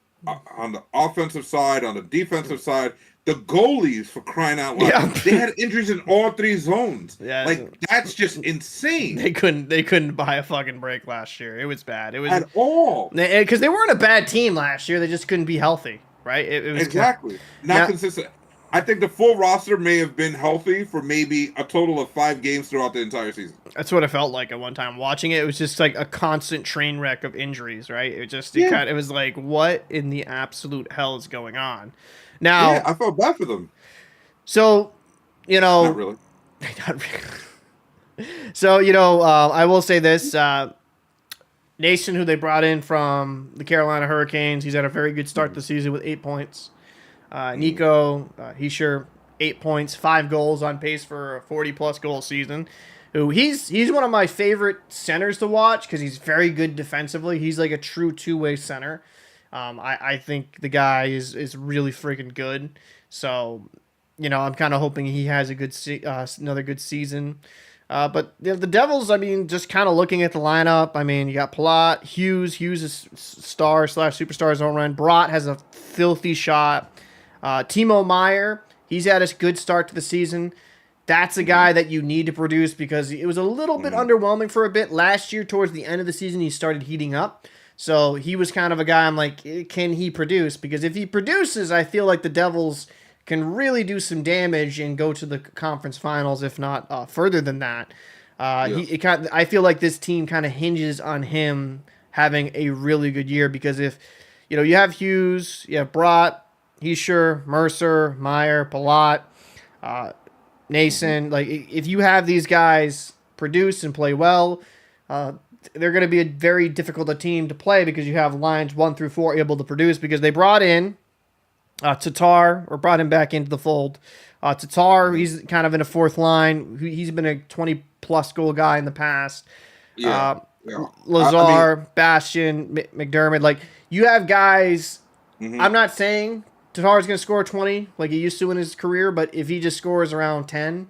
on the offensive side, on the defensive side, the goalies, for crying out loud, Yeah. they had injuries in all three zones. Yeah. Like that's just insane They couldn't buy a fucking break last year. It was bad. It was at all. because they weren't a bad team last year. They just couldn't be healthy, right? It was kind of, Exactly, not now. consistent. I think the full roster may have been healthy for maybe a total of 5 games throughout the entire season. That's what it felt like at one time watching it. It was just like a constant train wreck of injuries, right? Yeah, It was like what in the absolute hell is going on? yeah, Now, I felt bad for them. so you Not know, really. not so I will say this: Nason, who they brought in from the Carolina Hurricanes, he's had a very good start Mm-hmm. this season with 8 points. Mm-hmm. Nico, he's sure 8 points, 5 goals, on pace for a 40 plus goal season. Who he's one of my favorite centers to watch because he's very good defensively. He's like a true two-way center. I think the guy is really freaking good. So, I'm kind of hoping he has a another good season. But the Devils, I mean, just kind of looking at the lineup, I mean, you got Palat, Hughes. Hughes is star slash superstar zone run. Brat has a filthy shot. Timo Meyer, he's had a good start to the season. That's a Mm-hmm. guy that you need to produce because it was a little bit Mm-hmm. underwhelming for a bit. Last year, towards the end of the season, he started heating up. So he was kind of a guy I'm like, can he produce? Because if he produces, I feel like the Devils can really do some damage and go to the conference finals, if not further than that. Yeah. I feel like this team kind of hinges on him having a really good year because if you have Hughes, you have Brat, Heischer, Mercer, Meyer, Palat, uh, Mm-hmm. Nason. Like if you have these guys produce and play well, uh, they're going to be a very difficult a team to play because you have lines 1 through 4 able to produce because they brought in Tatar or brought him back into the fold. Tatar, Mm-hmm. he's kind of in a fourth line. He's been a 20 plus goal guy in the past. Yeah. Uh, Yeah. I mean, Lazar, Bastion, McDermott. Like you have guys. hmm I'm not saying Tatar's going to score 20 like he used to in his career, but if he just scores around 10,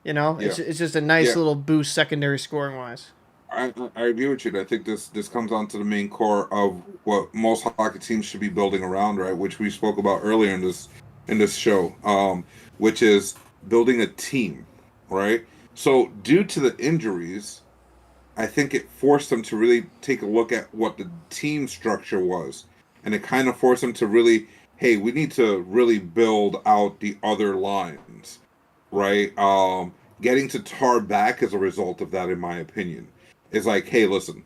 yeah. it's just a nice Yeah. little boost secondary scoring wise. I agree with you. And I think this comes on to the main core of what most hockey teams should be building around, right? Which we spoke about earlier in this show, which is building a team, right? So due to the injuries, I think it forced them to really take a look at what the team structure was, and it kind of forced them to really, hey, we need to really build out the other lines, right? Getting to Tar back as a result of that, in my opinion, is like, hey, listen,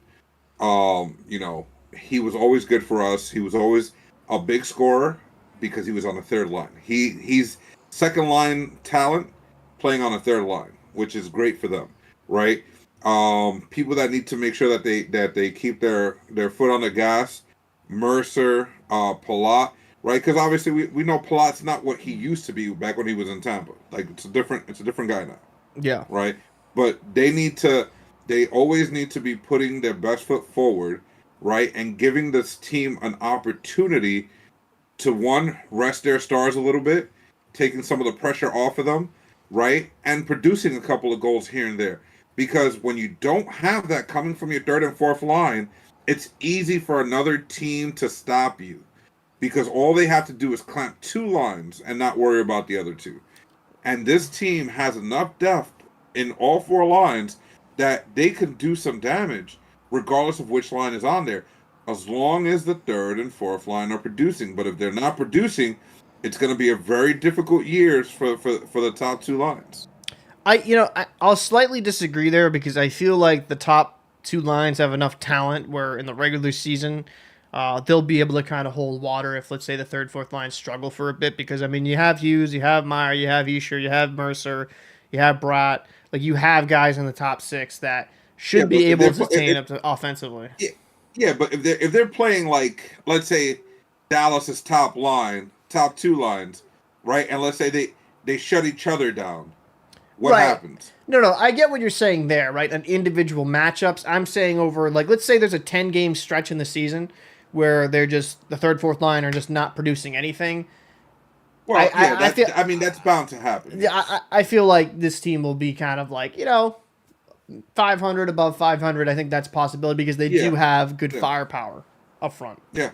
he was always good for us. He was always a big scorer because he was on the third line. He's second line talent playing on a third line, which is great for them, right? People that need to make sure that they keep their foot on the gas. Mercer, Palat, right? Because obviously we know Palat's not what he used to be back when he was in Tampa. Like it's a different guy now, Yeah. right? But they always need to be putting their best foot forward, right? And giving this team an opportunity to one, rest their stars a little bit, taking some of the pressure off of them, right? And producing a couple of goals here and there. Because when you don't have that coming from your third and fourth line, it's easy for another team to stop you. Because all they have to do is clamp two lines and not worry about the other two. And this team has enough depth in all four lines that they can do some damage regardless of which line is on there, as long as the third and fourth line are producing. But if they're not producing, it's going to be a very difficult years for the top two lines. I'll slightly disagree there because I feel like the top two lines have enough talent where in the regular season, they'll be able to kind of hold water if, let's say, the third, fourth line struggle for a bit. Because, I mean, you have Hughes, you have Meyer, you have Escher, you have Mercer, you have Bratt. Like, you have guys in the top six that Yeah, should but be if able they're to sustain up to offensively. yeah, yeah, but if they're playing like, let's say, Dallas's top line, top two lines, right, and let's say they shut each other down, what Right. happens? No, no, I get what you're saying there, right? On individual matchups. I'm saying over, like, let's say there's a 10 game stretch in the season where they're just, the third, fourth line are just not producing anything. Well, yeah, I feel, I mean that's bound to happen. yeah, Yes. I feel like this team will be kind of like, 500 above 500. I think that's a possibility because they do Yeah. have good Yeah. firepower up front. Yeah.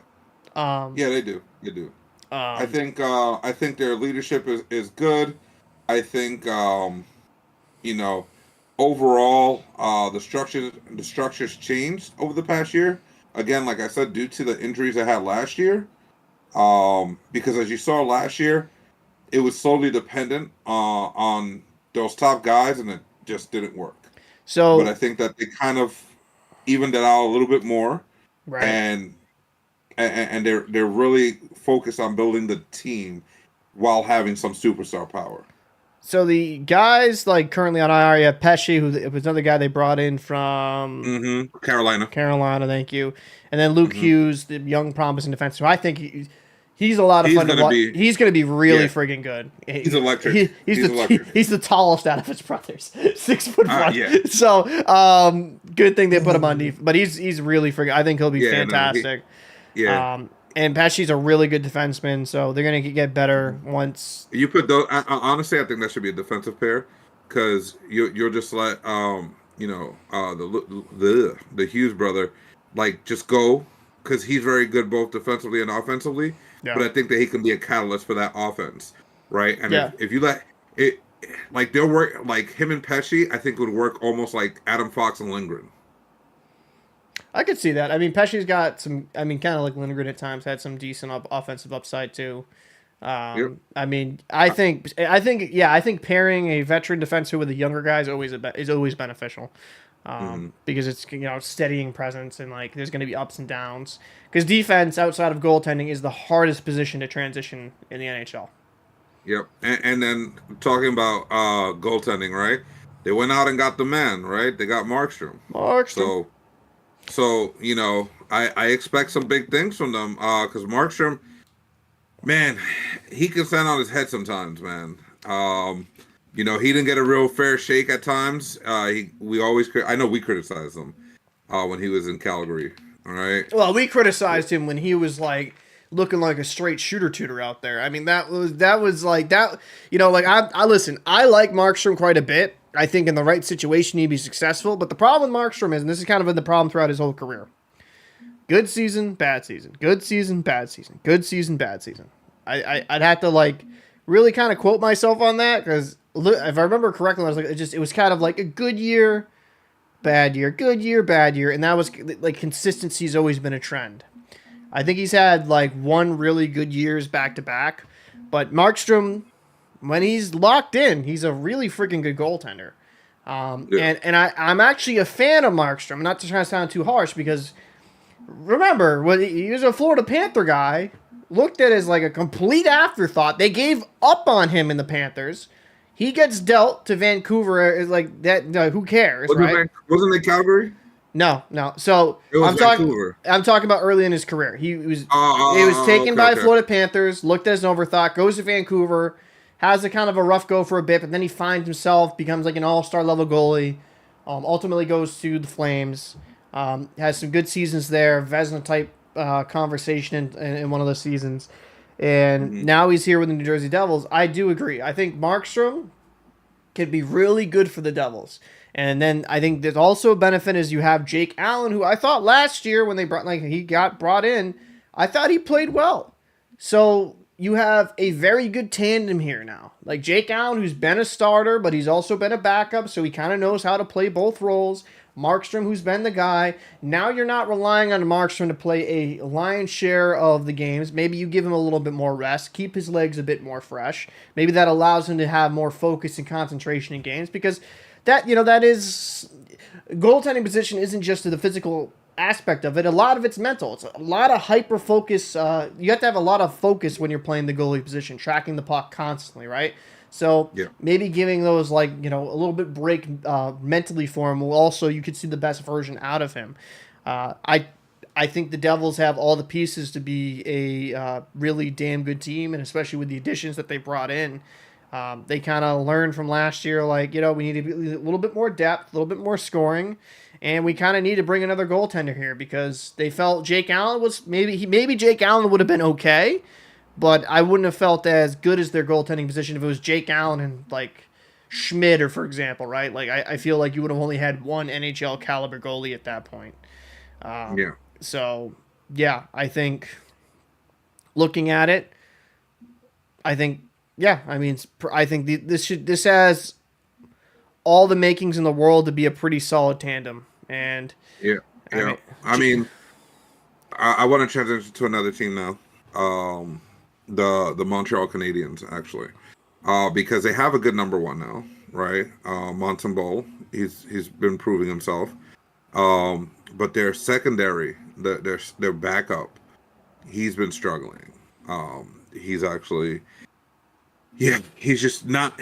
Um, Yeah. They do. They do. um, I think their leadership is good. I think you know overall the structures changed over the past year. Again, like I said, due to the injuries I had last year. Because as you saw last year, it was solely dependent on those top guys, and it just didn't work. But I so, think that they kind of evened it out a little bit more, right. and and they're really focused on building the team while having some superstar power. So the guys like currently on IR, you have Pesci, who was another guy they brought in from Mm-hmm. Carolina. Carolina, thank you. And then Luke Mm-hmm. Hughes, the young promising defenseman. Who I think he's a lot of He's fun to gonna watch. be He's going to be really yeah. friggin' good. He's electric. He's electric. He's the tallest out of his brothers, 6'1". Yeah. So good thing they put him on defense. But he's really friggin'. I think he'll be Yeah. No. fantastic. Yeah. And Pesci's a really good defenseman, so they're going to get better once. You put those. Honestly, I think that should be a defensive pair, because you'll just let the Hughes brother like just go, because he's very good both defensively and offensively. Yeah. But I think that he can be a catalyst for that offense, right? And Yeah. if you let it, like they'll work like him and Pesci, I think would work almost like Adam Fox and Lindgren. I could see that. I mean, Pesci's got some. I mean, kind of like Lindgren at times had some decent offensive upside too. Yep. I mean, I think pairing a veteran defenseman with a younger guy is always beneficial, because it's steadying presence and like there's going to be ups and downs. Because defense outside of goaltending is the hardest position to transition in the NHL. Yep. And then talking about goaltending, right? They went out and got the man, right? They got Markstrom. Markstrom. So I expect some big things from them, because Markstrom, man, he can stand on his head sometimes, man. He didn't get a real fair shake at times. I know we criticized him when he was in Calgary. All right. Well, we criticized him when he was like looking like a straight shooter tutor out there. I mean, that was like that. Like I listen. I like Markstrom quite a bit. I think in the right situation he'd be successful. But the problem with Markstrom is, and this has kind of been the problem throughout his whole career: good season, bad season, good season, bad season, good season, bad season. I'd have to like really kind of quote myself on that, because if I remember correctly, I was like, it was kind of like a good year, bad year, good year, bad year, and that was like consistency's always been a trend. I think he's had like one really good years back to back, but Markstrom, when he's locked in, he's a really freaking good goaltender. Yeah. And I'm actually a fan of Markstrom. I'm not trying to sound too harsh, because remember when he was a Florida Panther guy, looked at as like a complete afterthought. They gave up on him in the Panthers. He gets dealt to Vancouver. Is like that. No, who cares, right? Wasn't it Calgary? No. So It was I'm talking. Vancouver. I'm talking about early in his career. He was taken okay, by okay. Florida Panthers. Looked at as an overthought. Goes to Vancouver. Has a kind of a rough go for a bit, but then he finds himself, becomes like an all-star level goalie. Ultimately goes to the Flames. Has some good seasons there. Vezina type conversation in one of the seasons. And now he's here with the New Jersey Devils. I do agree. I think Markstrom could be really good for the Devils. And then I think there's also a benefit is you have Jake Allen, who I thought last year when he got brought in, I thought he played well. So you have a very good tandem here now. Like Jake Allen, who's been a starter, but he's also been a backup, so he kind of knows how to play both roles. Markstrom, who's been the guy. Now you're not relying on Markstrom to play a lion's share of the games. Maybe you give him a little bit more rest, keep his legs a bit more fresh. Maybe that allows him to have more focus and concentration in games, because that is goaltending position isn't just the physical aspect of it. A lot of it's mental. It's a lot of hyper focus. You have to have a lot of focus when you're playing the goalie position, tracking the puck constantly, right? So Yeah. maybe giving those like a little bit break mentally for him will also you could see the best version out of him. I think the Devils have all the pieces to be a really damn good team, and especially with the additions that they brought in. They kind of learned from last year, like, we need to be a little bit more depth, a little bit more scoring, and we kind of need to bring another goaltender here because they felt Jake Allen was maybe Jake Allen would have been okay, but I wouldn't have felt as good as their goaltending position if it was Jake Allen and like Schmidt or for example, right? Like I feel like you would have only had one NHL caliber goalie at that point. Yeah. So yeah, I think looking at it, I think yeah, I mean, I think this has all the makings in the world to be a pretty solid tandem. And Yeah. I Yeah. mean, I mean, I want to transition to another team now. Um, the Montreal Canadiens actually, because they have a good number one now, right? Montembeault, he's been proving himself. But their secondary, their backup, he's been struggling. He's actually, yeah, he's not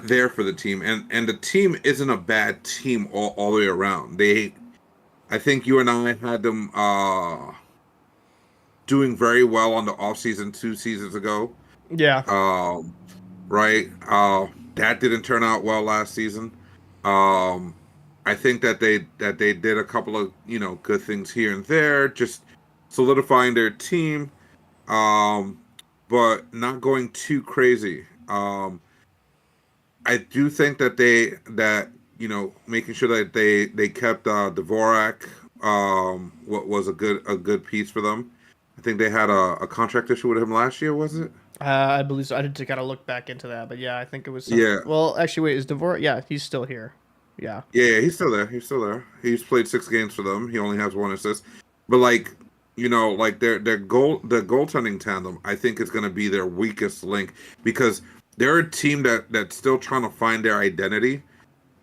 there for the team, and the team isn't a bad team all the way around. I think you and I had them doing very well on the off season 2 seasons ago. yeah, Um, right? That didn't turn out well last season. Um, I think that they did a couple of good things here and there, just solidifying their team, um, but not going too crazy. I do think that making sure that they kept Dvorak, what was a good piece for them. I think they had a contract issue with him last year, was it? I believe so. I did to kind of look back into that, but yeah, I think it was some. Yeah, Well, actually, wait, is Dvorak? Yeah, he's still here. Yeah, yeah, he's still there. He's still there. He's played 6 games for them. He only has one assist, but like their goaltending tandem, I think is going to be their weakest link because they're a team that's still trying to find their identity.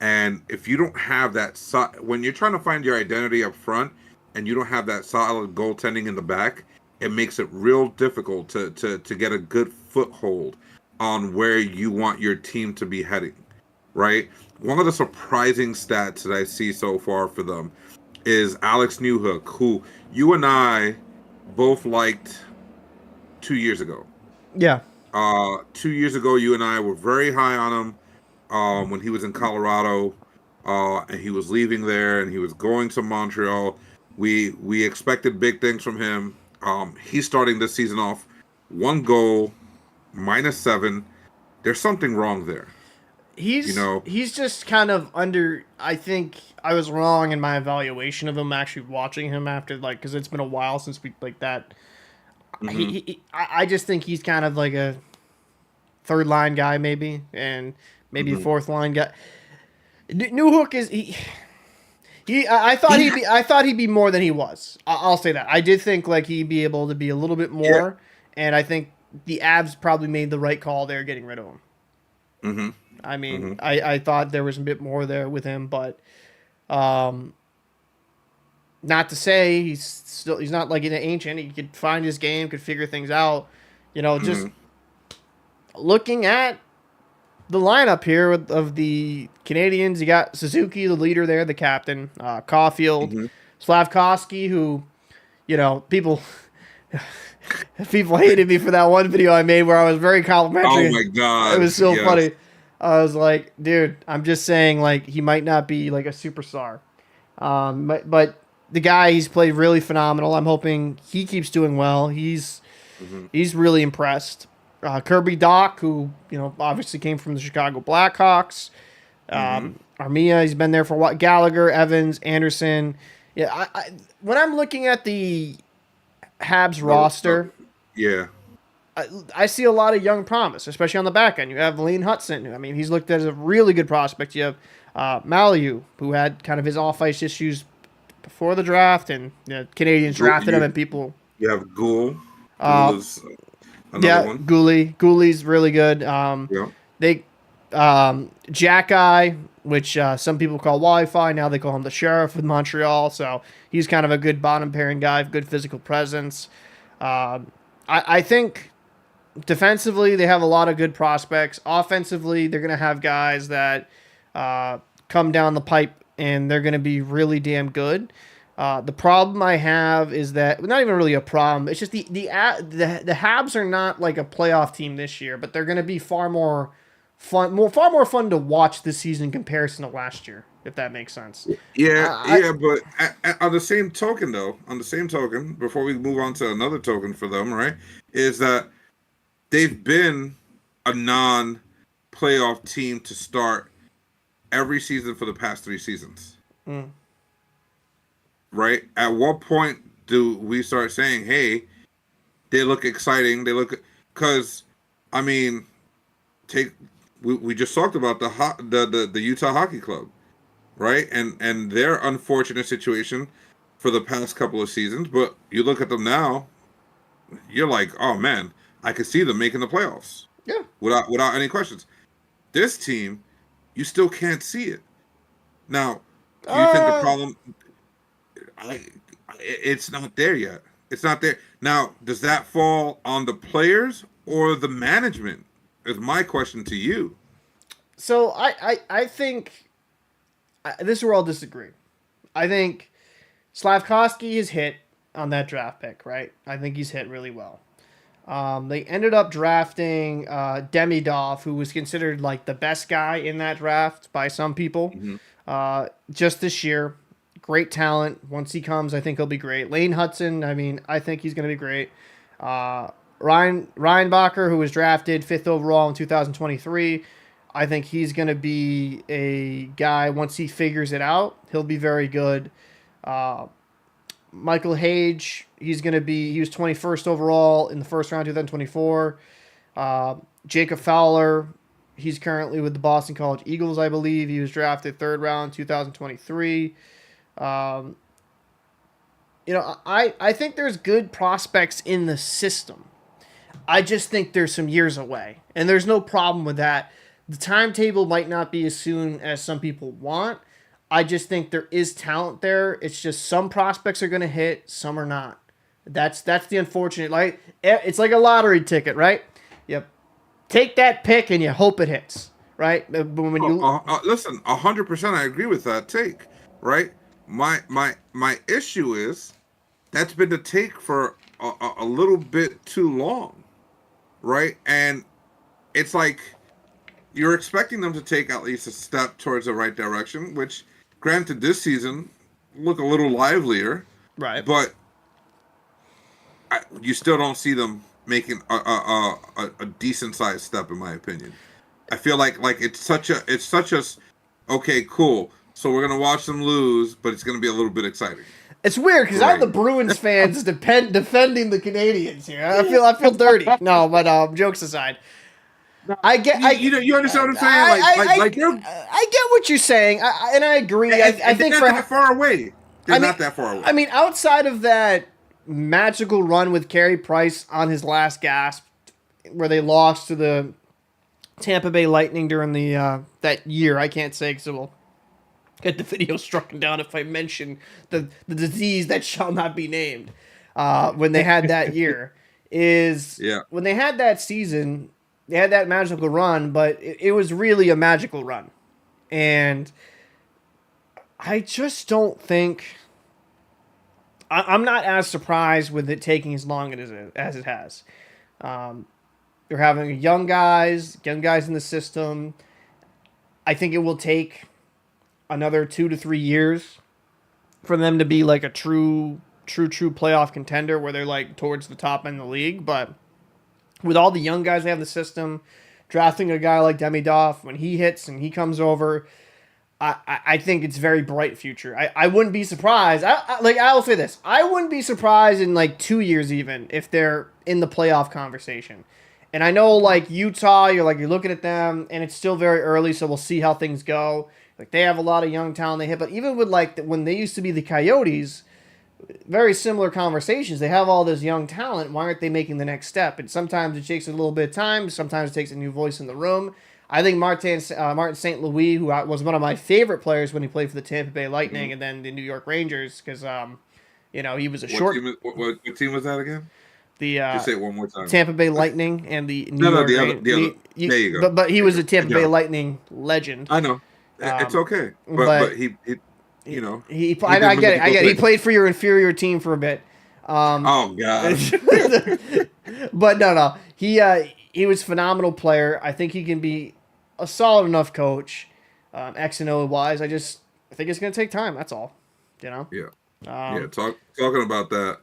And if you don't have when you're trying to find your identity up front, and you don't have that solid goaltending in the back, it makes it real difficult to get a good foothold on where you want your team to be heading. Right? One of the surprising stats that I see so far for them is Alex Newhook, who you and I both liked 2 years ago. yeah. 2 years ago, you and I were very high on him when he was in Colorado, and he was leaving there, and he was going to Montreal. We expected big things from him. He's starting this season off 1 goal, -7. There's something wrong there, you know. He's just kind of under. I think I was wrong in my evaluation of him. Actually, watching him after because it's been a while since we like that. Hmm. I just think he's kind of like a third line guy, maybe, and maybe a Hmm. fourth line guy. New Hook is he. I thought he'd be more than he was. I'll say that. I did think like he'd be able to be a little bit Yeah. more, and I think the Avs probably made the right call there, getting rid of him. Hmm. I mean, Hmm. I thought there was a bit more there with him, but um, not to say he's not like an ancient. He could find his game, could figure things out. Just Hmm. looking at the lineup here of the Canadians, you got Suzuki, the leader there, the captain, Caulfield, Hmm. Slavkovsky, who people people hated me for that one video I made where I was very Oh complimentary. my It God! was so Yes. funny. I was like, dude, I'm just saying, like, he might not be like a superstar. But the guy, he's played really phenomenal. I'm hoping he keeps doing well. Hmm. He's really impressed. Kirby Doc, who obviously came from the Chicago Blackhawks. Hmm. Armia, he's been there for a while. Gallagher, Evans, Anderson. Yeah, when I'm looking at the Habs roster, Yeah. I see a lot of young promise, especially on the back end. You have Lane Hudson. I mean, he's looked at as a really good prospect. You have Maliu, who had kind of his off ice issues before the draft, and Canadians Go- drafted him, You and people. you have Ghoul. Uh, Ghoul is another yeah, one. Gooley's really good. Yeah. They Jack Eye. which some people call Wi-Fi. Now they call him the Sheriff with Montreal. So he's kind of a good bottom pairing guy, good physical presence. I think defensively they have a lot of good prospects. Offensively, they're going to have guys that come down the pipe and they're going to be really damn good. The problem I have is that not even really a problem. It's just the Habs are not like a playoff team this year, but they're going to be far more fun to watch this season in comparison to last year, if that makes sense. Yeah, I yeah, but on the same token, though, before we move on to another token for them, right, is that they've been a non-playoff team to start every season for the past 3 seasons. mm, Right? At what point do we start saying, "Hey, they look exciting. They look," because I mean, take we just talked about the Utah Hockey Club, right? And their unfortunate situation for the past couple of seasons. But you look at them now, you're like, "Oh man, I could see them making the playoffs yeah. without any questions." This team, you still can't see it. Now, do you think the Uh, problem? I, it's not there yet. It's not there. Now, does that fall on the players or the management? Is my question to you. so I think this is where I'll disagree. I think Slavkovsky is hit on that draft pick, right? I think he's hit really well. They ended up drafting Demidov, who was considered like the best guy in that draft by some people. Hmm. Just this year, great talent. Once he comes, I think he'll be great. Lane Hudson, I mean, I think he's going to be great. Uh, Ryan Bacher, who was drafted fifth overall in 2023, I think he's going to be a guy. Once he figures it out, he'll be very good. Uh, Michael Hage, he was 21st overall in the first round 2024. Jacob Fowler, he's currently with the Boston College Eagles, I believe. He was drafted third round 2023. Um, I think there's good prospects in the system. I just think there's some years away, and there's no problem with that. The timetable might not be as soon as some people want. I just think there is talent there. It's just some prospects are going to hit, some are not. That's the unfortunate. Like it's like a lottery ticket, right? You take that pick and you hope it hits, right? But when you Listen, 100%. I agree with that take. Right. My issue is that's been the take for a little bit too long. Right, and it's like you're expecting them to take at least a step towards the right direction, which, granted, this season look a little livelier, right. but you still don't see them making a decent sized step, in my opinion. I feel like it's such a okay, cool. So we're gonna watch them lose, but it's gonna be a little bit exciting. It's weird because I'm Great. the Bruins fans defending the Canadians here. I feel dirty. No, but jokes aside, I get You understand what I'm saying? Like you're I get what you're saying, and I agree. I think they're for not that far away. They're I mean, not that far away. I mean, outside of that magical run with Carey Price on his last gasp, where they lost to the Tampa Bay Lightning during the that year, I can't say because it will get the video struck down if I mention the disease that shall not be named. When they had that year is Yeah. when they had that season, they had that magical run, but it was really a magical run, and I just don't think. I'm not as surprised with it taking as long as it has. Um, they're having young guys in the system. I think it will take another 2 to 3 years for them to be like a true playoff contender where they're like towards the top end of the league. But with all the young guys they have in the system, drafting a guy like Demidov, when he hits and he comes over, I think it's very bright future. I wouldn't be surprised. I will say this. I wouldn't be surprised in like 2 years even if they're in the playoff conversation. And I know like Utah, you're looking at them and it's still very early, so we'll see how things go. Like they have a lot of young talent they hit, but even with like when they used to be the Coyotes, very similar conversations. They have all this young talent. Why aren't they making the next step? And sometimes it takes a little bit of time. Sometimes it takes a new voice in the room. I think Martin St. Louis, who was one of my favorite players when he played for the Tampa Bay Lightning Mhm. and then the New York Rangers, because he was a What short team? What team was that again? the Just say it one more time. Tampa Bay Lightning and the New No, no, York the other, Rangers. the other. There you go. But he There you was a go. Good Tampa Bay job. Lightning legend. I know. It's Um, okay, but but he he, he did I get it. I magical get it. He things. played for your inferior team for a bit. Oh God. But no. He was a phenomenal player. I think he can be a solid enough coach, X and O wise. I think it's gonna take time. That's all. You know. Yeah, yeah. Um, Talking about that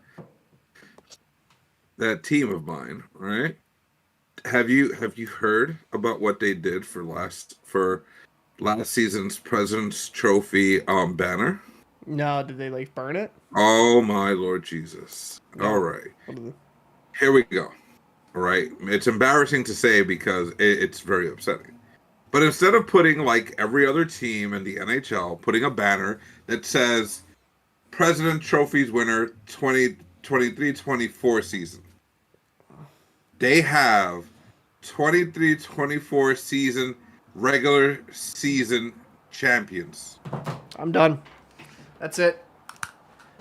team of mine, right? Have you heard about what they did for last season's President's Trophy banner? no, did they like burn it? Oh my Lord Jesus! All No. right, here we go. All right, it's embarrassing to say because it's very upsetting. But instead of putting like every other team in the NHL, putting a banner that says President Trophies winner 2023-24 season, they have 23-24 season regular season champions. I'm done. That's it.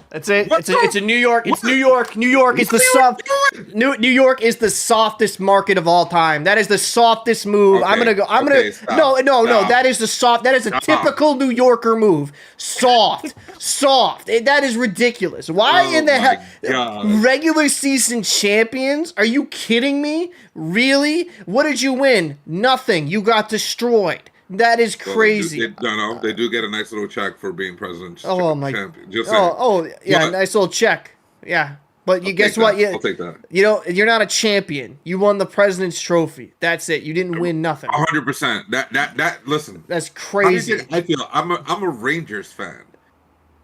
That's it. What It's a the? New York. It's New York. New York is What the are you soft. doing? New York is the softest market of all time. That is the softest move. I'm Okay, gonna go. I'm gonna. okay, stop, No. stop, That is the soft. That is a stop. typical New Yorker move. Soft, soft. That is ridiculous. Why in Oh the hell? my God. Regular season champions? Are you kidding me? Really? What did you win? Nothing. You got destroyed. That is Well, they do. crazy. No, they do get a nice little check for being president Oh my. champion. Just saying. Yeah, But nice little check. Yeah, but you I'll guess take what? that. I'll take that. You're not a champion. You won the President's Trophy. That's it. You didn't win nothing. 100%. That. Listen. That's How do you crazy. think I feel? I'm a Rangers fan,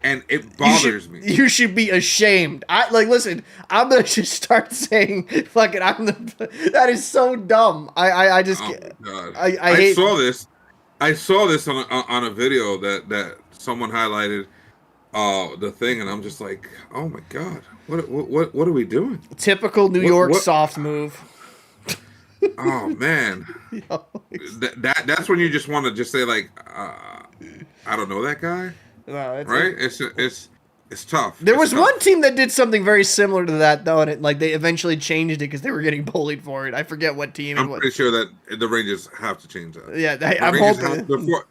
and it You bothers me. should be ashamed. Listen. I'm gonna just start saying, "Fucking, I'm the." That is so dumb. I just Oh my God. I hate. saw this. I saw this on a video that someone highlighted the thing, and I'm just like, oh my God, what are we doing? Typical New York What? soft move. Oh man, Yo, that's when you just want to just say like, I don't know that guy, no, right? It's tough. There It's was one tough. team that did something very similar to that though, and they eventually changed it because they were getting bullied for it. I forget what team it I'm was. pretty sure that the Rangers have to change that. Yeah, The I'm Rangers hoping. have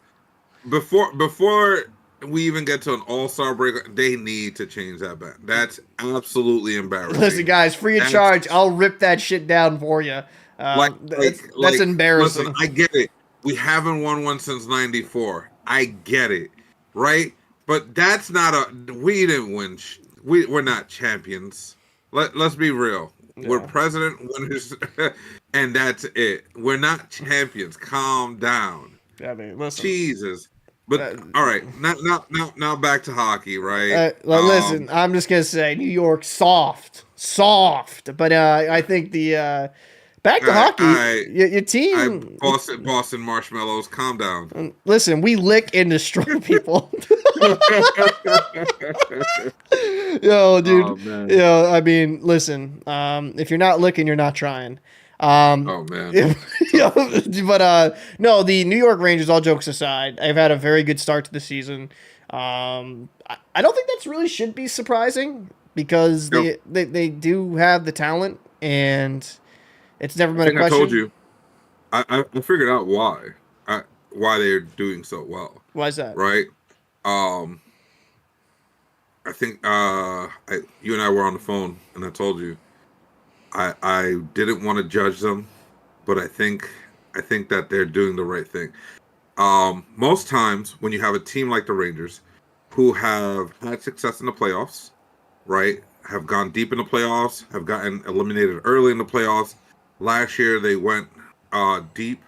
before we even get to an All-Star break, they need to change that back. That's absolutely embarrassing. Listen, guys, free of That's charge. I'll rip that shit down for you. That's listen, embarrassing. I get it. We haven't won one since '94. I get it, right? But that's not we didn't win. We're not champions. Let's be real. We're Yeah. president winners, and that's it. We're not champions. Calm down. I mean, listen. Jesus. But Uh, all right, now back to hockey, right? Listen, I'm just gonna say New York soft. But I think the back to hockey. Your team. Boston Marshmallows. Calm down. Listen, we lick and destroy people. Yo, dude. Oh man. I mean, listen. If you're not licking, you're not trying. Oh man. But no, the New York Rangers. All jokes aside, they've had a very good start to the season. I don't think that's really should be surprising because Nope. they do have the talent, and it's never been I a think I question. told you. I figured out why they're doing so well, Why is that? right? Um, I think you and I were on the phone, and I told you I didn't want to judge them, but I think that they're doing the right thing. Most times when you have a team like the Rangers, who have had success in the playoffs, right, have gone deep in the playoffs, have gotten eliminated early in the playoffs. Last year they went deep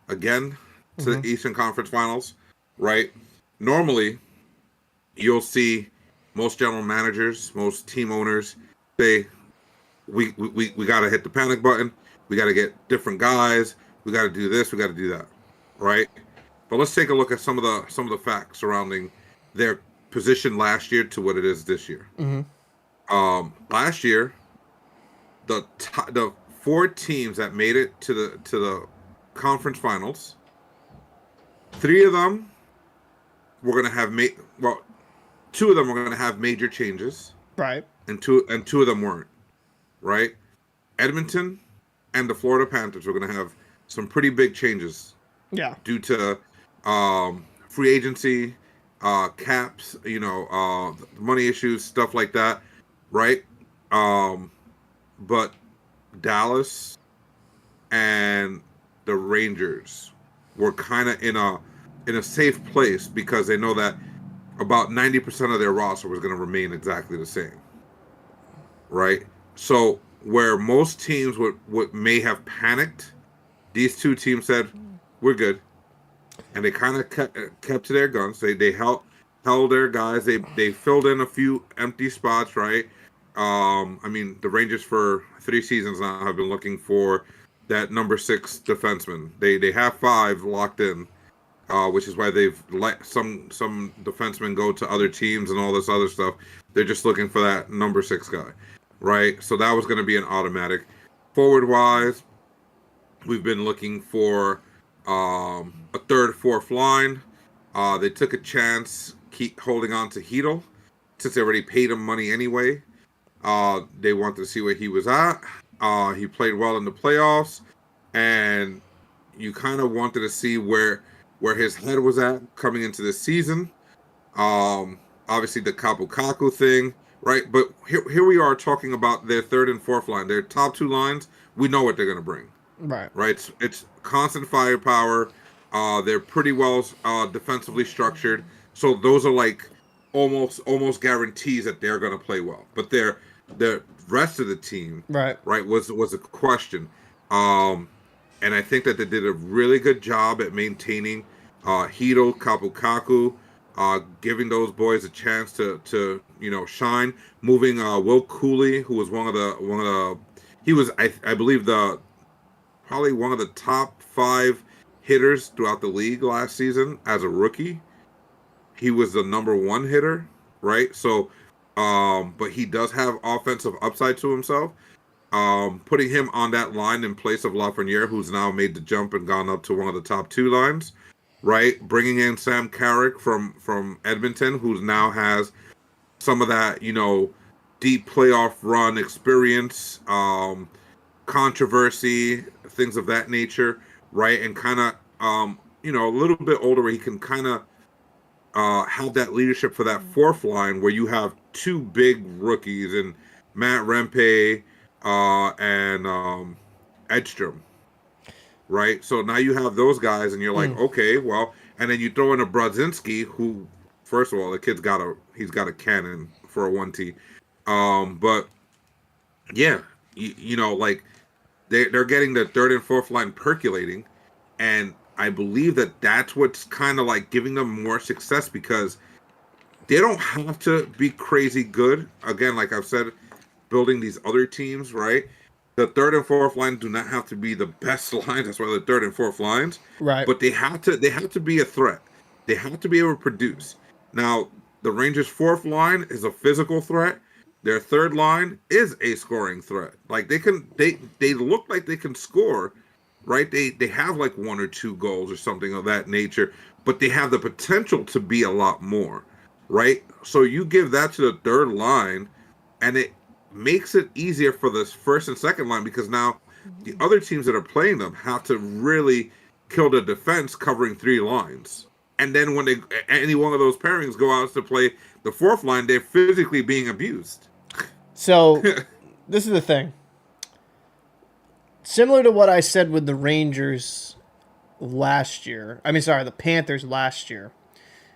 again to Mhm. the Eastern Conference Finals, right? Normally, you'll see most general managers, most team owners say, we got to hit the panic button. We got to get different guys. We got to do this. We got to do that, right? But let's take a look at some of the facts surrounding their position last year to what it is this year. Mhm. Last year, the four teams that made it to the conference finals. Three of them were going to have well, two of them were going to have major changes, Right. and two of them weren't. Right? Edmonton and the Florida Panthers were going to have some pretty big changes Yeah. due to free agency, caps, money issues, stuff like that, right? Um, but Dallas and the Rangers were kind of in a safe place because they know that about 90% of their roster was going to remain exactly the same, right? So where most teams would may have panicked, these two teams said, "We're good," and they kind of kept to their guns. They held their guys. They filled in a few empty spots, right? I mean, the Rangers for 3 seasons now have been looking for that number 6 defenseman. They have 5 locked in, which is why they've let some defensemen go to other teams and all this other stuff. They're just looking for that number 6 guy, right? So that was going to be an automatic. Forward wise, we've been looking for a third, fourth line. They took a chance, keep holding on to Hedel, since they already paid him money anyway. They wanted to see where he was at. He played well in the playoffs, and you kind of wanted to see where his head was at coming into the season. Obviously the Kapu thing, right? But here we are talking about their third and fourth line, their top 2 lines. We know what they're going to bring. Right. Right? It's constant firepower. They're pretty well defensively structured. So those are like almost guarantees that they're going to play well. But the rest of the team, Right. right, was a question. And I think that they did a really good job at maintaining Hito, Kapu, giving those boys a chance to shine. Moving Will Cooley, who was he was I believe probably one of the top 5 hitters throughout the league last season as a rookie. He was the number 1 hitter, right? So, but he does have offensive upside to himself. Putting him on that line in place of Lafreniere, who's now made the jump and gone up to one of the top 2 lines, right? Bringing in Sam Carrick from Edmonton, who now has some of that, deep playoff run experience, controversy, things of that nature, right? And kind of, a little bit older where he can kind of have that leadership for that fourth line where you have 2 big rookies and Matt Rempe and Edstrom, right? So now you have those guys, and you're like, okay, well, and then you throw in a Brodzinski, who, first of all, the kid's he's got a cannon for a 1T, but yeah, like they're getting the third and fourth line percolating, and I believe that that's what's kind of like giving them more success because they don't have to be crazy good. Again, like I've said, building these other teams, right? The third and fourth line do not have to be the best lines. That's why the third and fourth lines. Right. But they have to be a threat. They have to be able to produce. Now, the Rangers' fourth line is a physical threat. Their third line is a scoring threat. Like they look like they can score, right? They have like 1 or 2 goals or something of that nature, but they have the potential to be a lot more, right? So you give that to the third line, and it makes it easier for the first and second line because now the other teams that are playing them have to really kill the defense covering 3 lines. And then when any one of those pairings go out to play the fourth line, they're physically being abused. So this is the thing. Similar to what I said with the Rangers last year. The Panthers last year.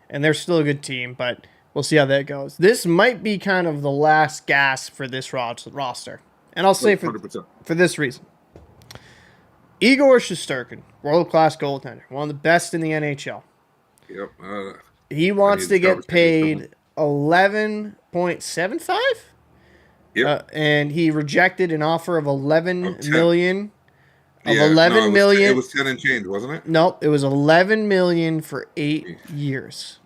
And they're still a good team, but we'll see how that goes. This might be kind of the last gasp for this roster. And I'll say for 100%. this reason. Igor Shesterkin, world-class goaltender, one of the best in the NHL. Yep. He wants to get paid 11.75? Yep. And he rejected an offer of 11 10. million. Of Yeah, 11 million. It was 10 and change, wasn't it? Nope, it was 11 million for 8 years.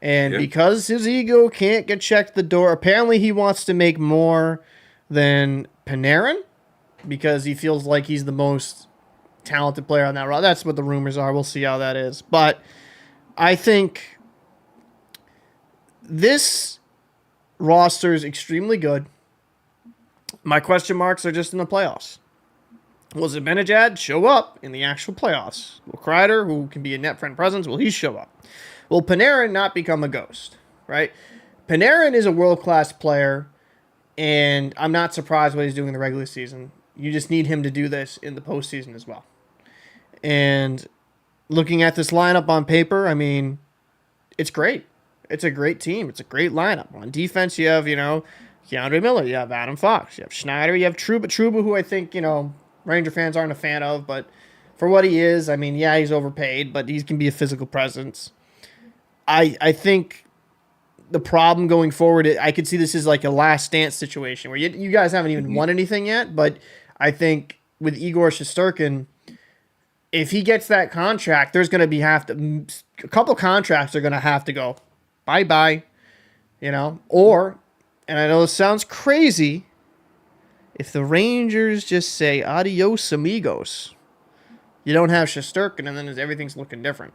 And because his ego can't get checked the door, apparently he wants to make more than Panarin because he feels like he's the most talented player on that roster. That's what the rumors are. We'll see how that is. But I think this roster is extremely good. My question marks are just in the playoffs. Will Zibanejad show up in the actual playoffs? Will Kreider, who can be a net friend presence, will he show up? Will Panarin not become a ghost? Right? Panarin is a world-class player, and I'm not surprised what he's doing in the regular season. You just need him to do this in the postseason as well. And looking at this lineup on paper, I mean, it's great. It's a great team. It's a great lineup. On defense, you have, Keandre Miller, you have Adam Fox, you have Schneider, you have Trouba, who I think, Ranger fans aren't a fan of, but for what he is, I mean, yeah, he's overpaid, but he can be a physical presence. I think the problem going forward, I could see this as like a last dance situation where you guys haven't even won anything yet, but I think with Igor Shesterkin, if he gets that contract, there's going to a couple contracts are going to have to go bye-bye, or, and I know this sounds crazy, if the Rangers just say adios amigos, you don't have Shesterkin, and then everything's looking different.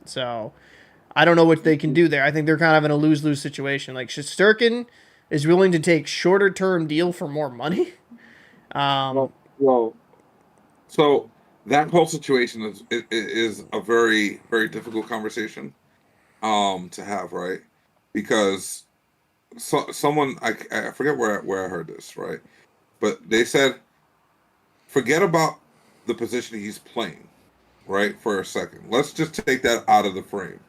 So I don't know what they can do there. I think they're kind of in a lose-lose situation. Like, Shesterkin is willing to take shorter-term deal for more money. Well, so that whole situation is a very, very difficult conversation to have, right? Because someone, I forget where I heard this, right? But they said, forget about the position he's playing, right, for a second. Let's just take that out of the frame,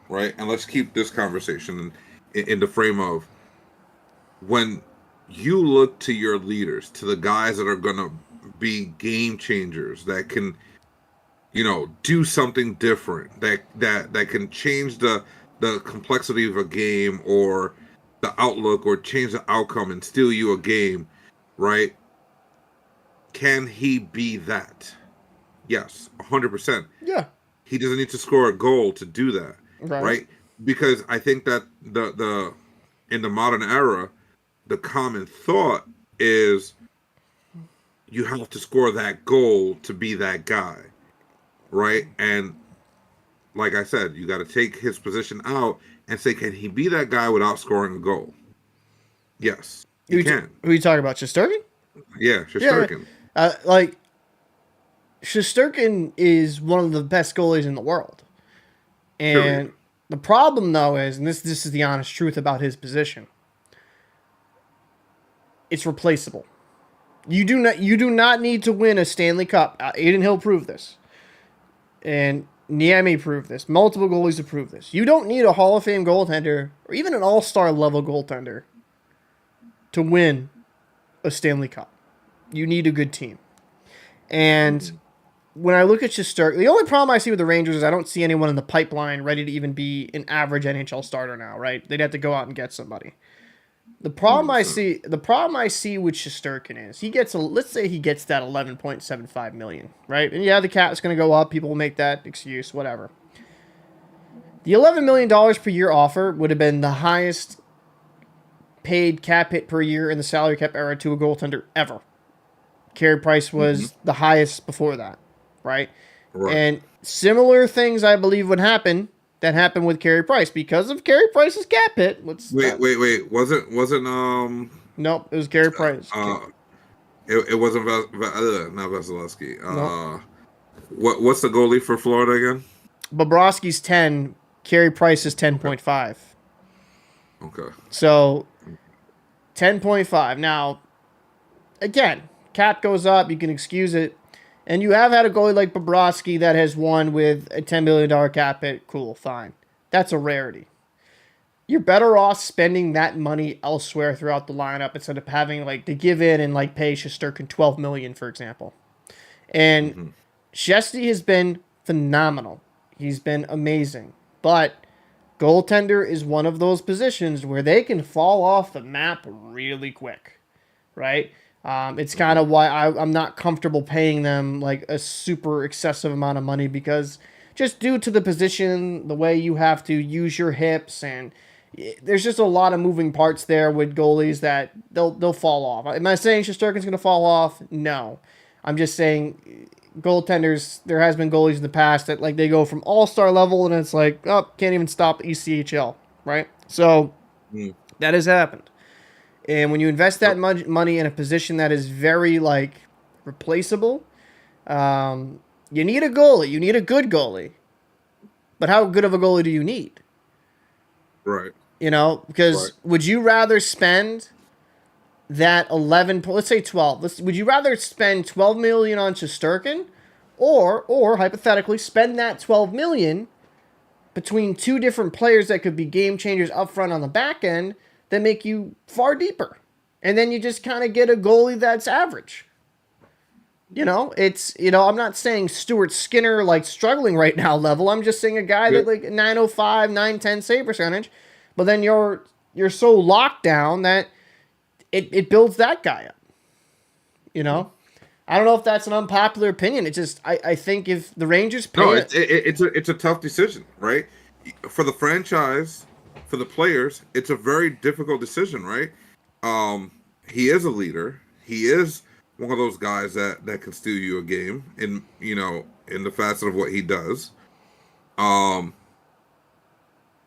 right? And let's keep this conversation in the frame of when you look to your leaders, to the guys that are going to be game changers, that can, do something different, that can change the complexity of a game or the outlook or change the outcome and steal you a game, right? Can he be that? Yes, 100%. Yeah. He doesn't need to score a goal to do that, Right. right? Because I think that the in the modern era, the common thought is you have to score that goal to be that guy, right? And like I said, you got to take his position out and say, can he be that guy without scoring a goal? Yes, he can. Who are you talking about, Shesterkin? Yeah, Shesterkin. Shesterkin is one of the best goalies in the world. And Period. the problem, though, is, and this is the honest truth about his position, it's replaceable. You do not need to win a Stanley Cup. Adin Hill proved this. And Niemi proved this. Multiple goalies have proved this. You don't need a Hall of Fame goaltender or even an all-star level goaltender to win a Stanley Cup. You need a good team. And when I look at Shesterkin, the only problem I see with the Rangers is I don't see anyone in the pipeline ready to even be an average NHL starter now, right? They'd have to go out and get somebody. The problem I see with Shesterkin is let's say he gets that $11.75 million, right? And yeah, the cap's going to go up. People will make that excuse, whatever. The $11 million per year offer would have been the highest paid cap hit per year in the salary cap era to a goaltender ever. Carey Price was the highest before that, right? And similar things, I believe, would happen that happened with Carey Price because of Carey Price's cap hit. Wait. Wasn't Nope, it was Carey Price. It wasn't not Vasilevsky. Nope. What's the goalie for Florida again? Bobrovsky's 10, Carey Price is 10.5. Okay. So 10.5. Now, again, cap goes up, you can excuse it. And you have had a goalie like Bobrovsky that has won with a $10 million cap hit. Cool, fine. That's a rarity. You're better off spending that money elsewhere throughout the lineup instead of having to give in and pay Shesterkin $12 million, for example. And Shesty has been phenomenal. He's been amazing. But goaltender is one of those positions where they can fall off the map really quick, right? It's kind of why I'm not comfortable paying them a super excessive amount of money because just due to the position, the way you have to use your hips, and there's just a lot of moving parts there with goalies that they'll fall off. Am I saying Shesterkin's going to fall off? No. I'm just saying goaltenders, there has been goalies in the past that like they go from all-star level and it's like, oh, can't even stop ECHL, right? So Mm. that has happened. And when you invest that Yep. money in a position that is very like replaceable, um, you need a goalie. You need a good goalie. But how good of a goalie do you need? Right. You know, Right. because would you rather spend that 11, let's say 12, would you rather spend 12 million on Shesterkin or hypothetically spend that 12 million between two different players that could be game changers up front on the back end that make you far deeper? And then you just kind of get a goalie that's average. You know, it's, I'm not saying Stuart Skinner like struggling right now level. I'm just saying a guy Yeah. that like 905, 910 save percentage, but then you're so locked down that it builds that guy up. You know, I don't know if that's an unpopular opinion. It just I think if the Rangers No, pay it, it's a tough decision, right? For the franchise, for the players, it's a very difficult decision, right? Um, he is a leader. He is one of those guys that can steal you a game in in the facet of what he does. Um,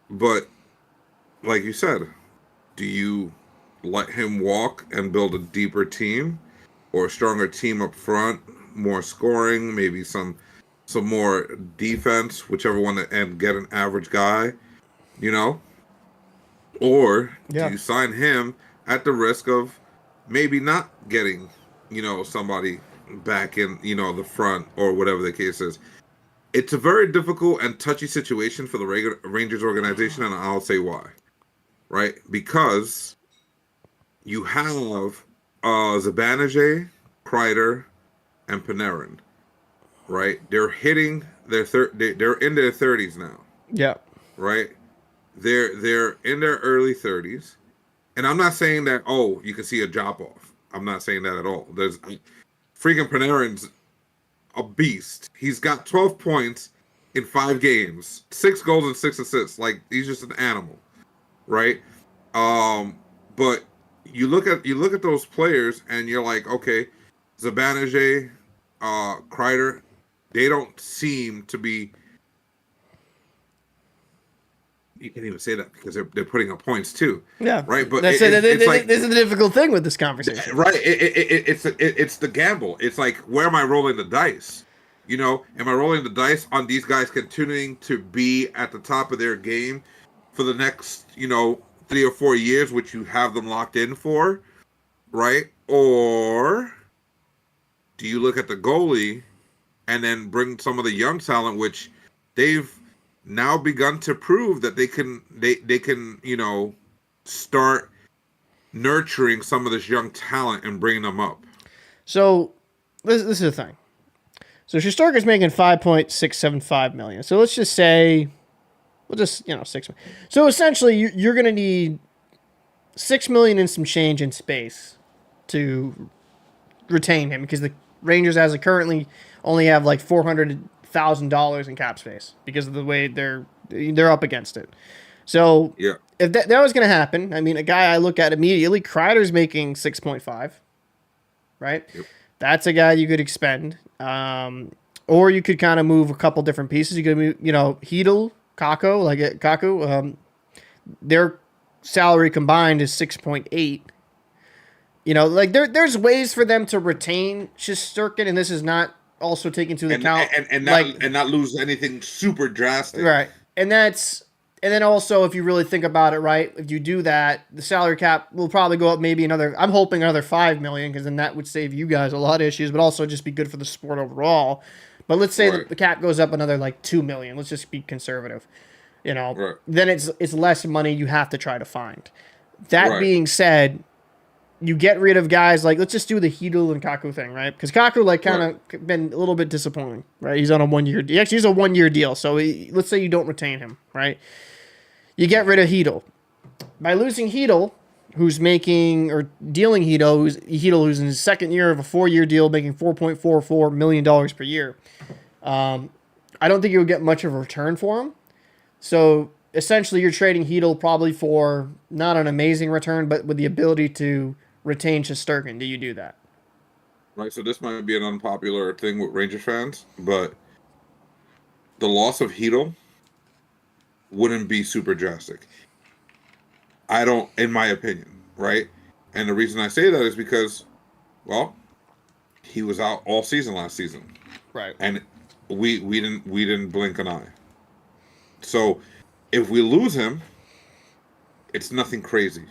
but like you said, do you let him walk and build a deeper team or a stronger team up front, more scoring, maybe some more defense, whichever one, and get an average guy, you know? Or do yeah. you sign him at the risk of maybe not getting, somebody back in, the front or whatever the case is? It's a very difficult and touchy situation for the Rangers organization, and I'll say why. Right? Because you have Zibanejad, Kreider, and Panarin. Right? They're hitting they're in their 30s now. Yeah. Right? They're in their early 30s, and I'm not saying that you can see a drop off. I'm not saying that at all. There's freaking Panarin's a beast. He's got 12 points in 5 games, 6 goals and 6 assists. Like he's just an animal, right? But you look at those players and you're like, okay, Zibanejad, Kreider, they don't seem to be. You can't even say that because they're putting up points too, Yeah. right? But That's it. it's like This is the difficult thing with this conversation. right. It's the gamble. It's like, where am I rolling the dice? Am I rolling the dice on these guys continuing to be at the top of their game for the next 3 or 4 years, which you have them locked in for, right? Or do you look at the goalie and then bring some of the young talent, which they've now begun to prove that they can start nurturing some of this young talent and bringing them up. So this is the thing. So Shesterkin is making 5.675 million. So let's just say, we'll just 6 million. So essentially, you're going to need 6 million and some change in space to retain him because the Rangers, as of currently, only have like $400,000 in cap space because of the way they're up against it. So Yeah. if that was going to happen, I mean, a guy I look at immediately, Kreider's making 6.5, right? Yep. That's a guy you could expend. Or you could kind of move a couple different pieces. You could move, Hedel, Kaku, their salary combined is 6.8. Like there's ways for them to retain Shesterkin, and this is not also taken into account and not lose anything super drastic. right. And then also, if you really think about it, right, if you do that, the salary cap will probably go up maybe another. I'm hoping another 5 million because then that would save you guys a lot of issues, but also just be good for the sport overall. But let's say Right. the cap goes up another like 2 million. Let's just be conservative. Right. Then it's less money you have to try to find. That Right. being said, you get rid of guys like, let's just do the Hedel and Kaku thing, right? Because Kaku kind of been a little bit disappointing, right? He's on a 1 year. Actually, he's a 1 year deal. So let's say you don't retain him, right? You get rid of Hedel. By losing Hedel, who's making, or dealing Hedel, who's in his second year of a 4 year deal, making $4.44 million per year. I don't think you'll get much of a return for him. So essentially, you're trading Hedel probably for not an amazing return, but with the ability to retain Shesterkin. Do you do that? right? So this might be an unpopular thing with Rangers fans, but the loss of Hito wouldn't be super drastic. I don't, in my opinion, right? And the reason I say that is because, well, he was out all season last season, Right. and we didn't blink an eye. So if we lose him, it's nothing crazy,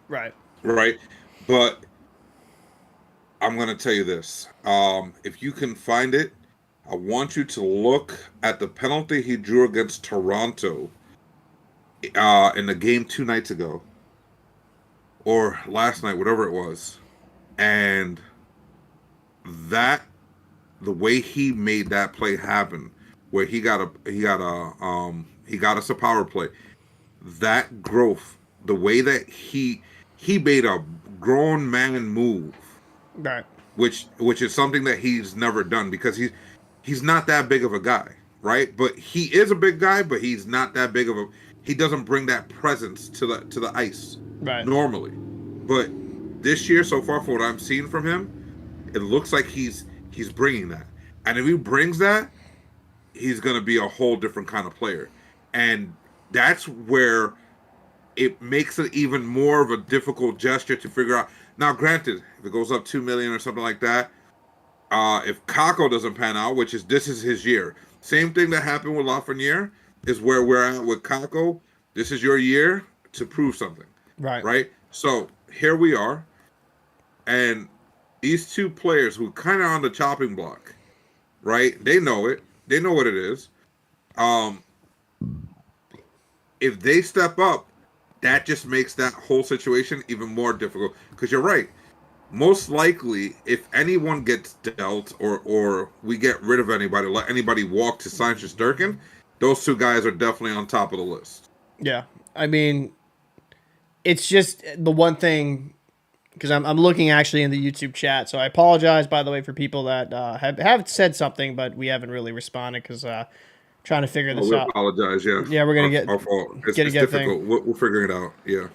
Right. right? But I'm gonna tell you this: if you can find it, I want you to look at the penalty he drew against Toronto in the game 2 nights ago or last night, whatever it was, and that the way he made that play happen, where he got us a power play. That growth, the way that he made a grown man move, Right. which is something that he's never done because he's not that big of a guy, right? But he is a big guy, but he's not that big of a. He doesn't bring that presence to the ice Right. normally. But this year, so far, from what I'm seeing from him, it looks like he's bringing that. And if he brings that, he's going to be a whole different kind of player. And that's where it makes it even more of a difficult gesture to figure out. Now, granted, if it goes up 2 million or something like that, if Kako doesn't pan out, which is this is his year, same thing that happened with Lafreniere is where we're at with Kako. This is your year to prove something, Right. right? So here we are, and these two players who kind of on the chopping block, right? They know it. They know what it is. Um, if they step up, that just makes that whole situation even more difficult. Because you're right. Most likely, if anyone gets dealt or we get rid of anybody, let anybody walk to sign Shesterkin, those two guys are definitely on top of the list. Yeah. I mean, it's just the one thing because I'm looking actually in the YouTube chat. So I apologize, by the way, for people that have said something, but we haven't really responded because trying to figure Oh, this we out. apologize. Yeah, Yeah, we're gonna our fault. It's, get it's thing. difficult. We'll figure it out. Yeah.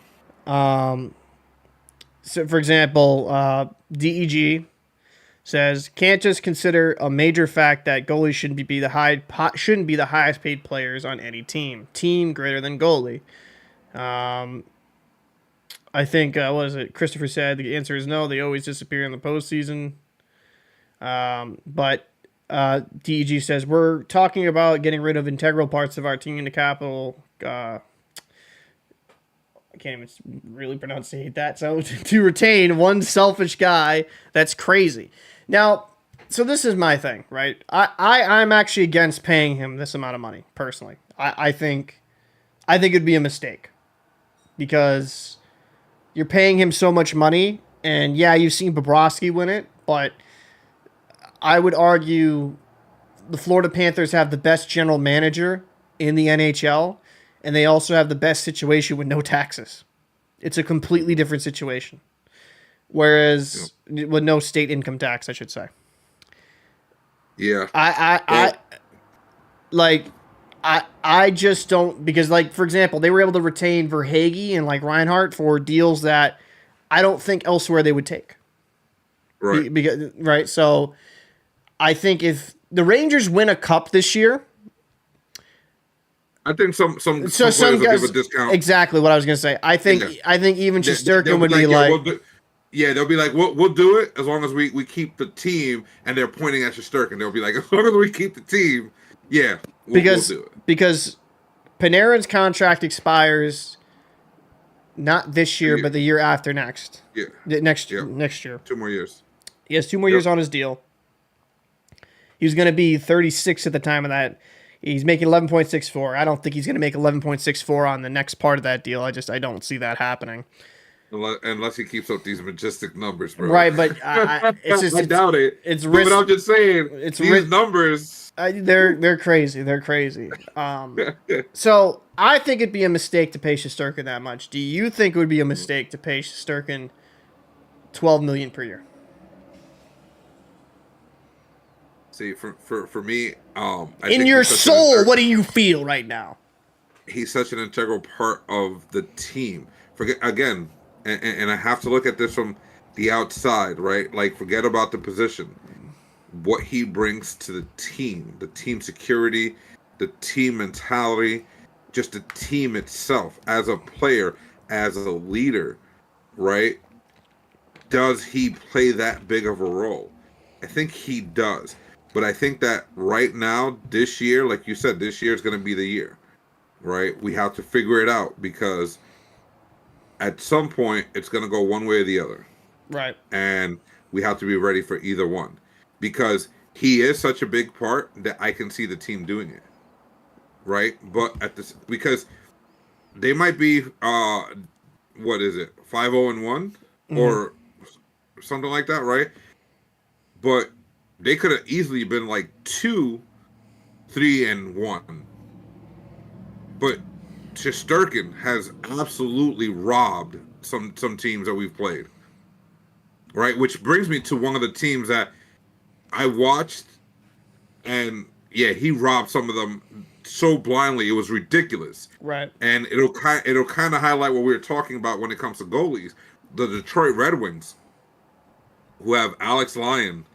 So, for example, DEG says can't just consider a major fact that goalies shouldn't be the highest paid players on any team. Team greater than goalie. I think what is it? Christopher said the answer is no. They always disappear in the postseason. But DEG says we're talking about getting rid of integral parts of our team in the capital. I can't even really pronunciate that. So to retain one selfish guy, that's crazy. Now, so this is my thing, right? I'm actually against paying him this amount of money personally. I think it'd be a mistake because you're paying him so much money, and yeah, you've seen Bobrovsky win it, but I would argue the Florida Panthers have the best general manager in the NHL, and they also have the best situation with no taxes. It's a completely different situation. Whereas with no state income tax, I should say. Yeah. I like I just don't because like for example, they were able to retain Verhaeghe and like Reinhardt for deals that I don't think elsewhere they would take. Right. Right. So I think if the Rangers win a cup this year, I think some some players will guys give a discount. exactly what I was gonna say. I think even Shesterkin would be yeah, like, yeah, they'll be like, we'll do it as long as we keep the team, and they're pointing at Shesterkin. They'll be like, as long as we keep the team, yeah, we'll do it. Because Panarin's contract expires not this year, but the year after next. Yeah, next year. 2 more years. He has 2 more years on his deal. He was going to be 36 at the time of that. He's making 11.64. I don't think he's going to make 11.64 on the next part of that deal. I don't see that happening. Unless he keeps up these majestic numbers, bro. Right, but it's just I doubt it. It's risk. But I'm just saying, these numbers. They're crazy. They're crazy. So I think it'd be a mistake to pay Shesterkin that much. Do you think it would be a mistake to pay Shesterkin $12 million per year? See, for me, in your soul, what do you feel right now? He's such an integral part of the team. Forget again, and I have to look at this from the outside, right? Like forget about the position. What he brings to the team security, the team mentality, just the team itself as a player, as a leader, right? Does he play that big of a role? I think he does. But I think that right now, this year, like you said, this year is going to be the year, right? We have to figure it out because at some point it's going to go one way or the other. Right. And we have to be ready for either one because he is such a big part that I can see the team doing it, right? But at this, because they might be, what is it, 5-0-1 Mm-hmm. or something like that, right? But they could have easily been like 2-3-1. But Shesterkin has absolutely robbed some teams that we've played, right? Which brings me to one of the teams that I watched, and yeah, he robbed some of them so blindly it was ridiculous. Right. And it'll kind of highlight what we were talking about when it comes to goalies. The Detroit Red Wings, who have Alex Lyon,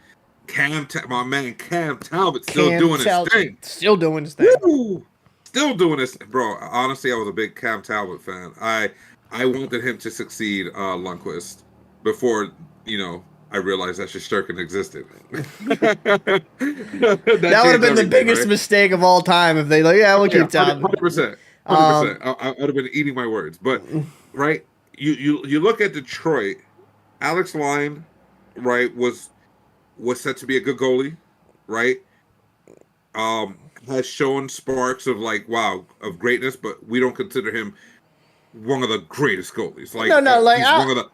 my man Cam Talbot, still Cam doing his Tal thing. still doing his thing. Woo! Still doing this, bro. Honestly, I was a big Cam Talbot fan. I wanted him to succeed, Lundqvist, before I realized that Shesterkin existed. that That would have changed been the everything, biggest right? mistake of all time if they like, yeah, we'll Oh, yeah, keep Talbot. 100%, 100%. Um, I would have been eating my words, but right, you look at Detroit. Alex Lyon, right, was set to be a good goalie, right? Has shown sparks of like wow of greatness, but we don't consider him one of the greatest goalies. no, Like no, like he's one of the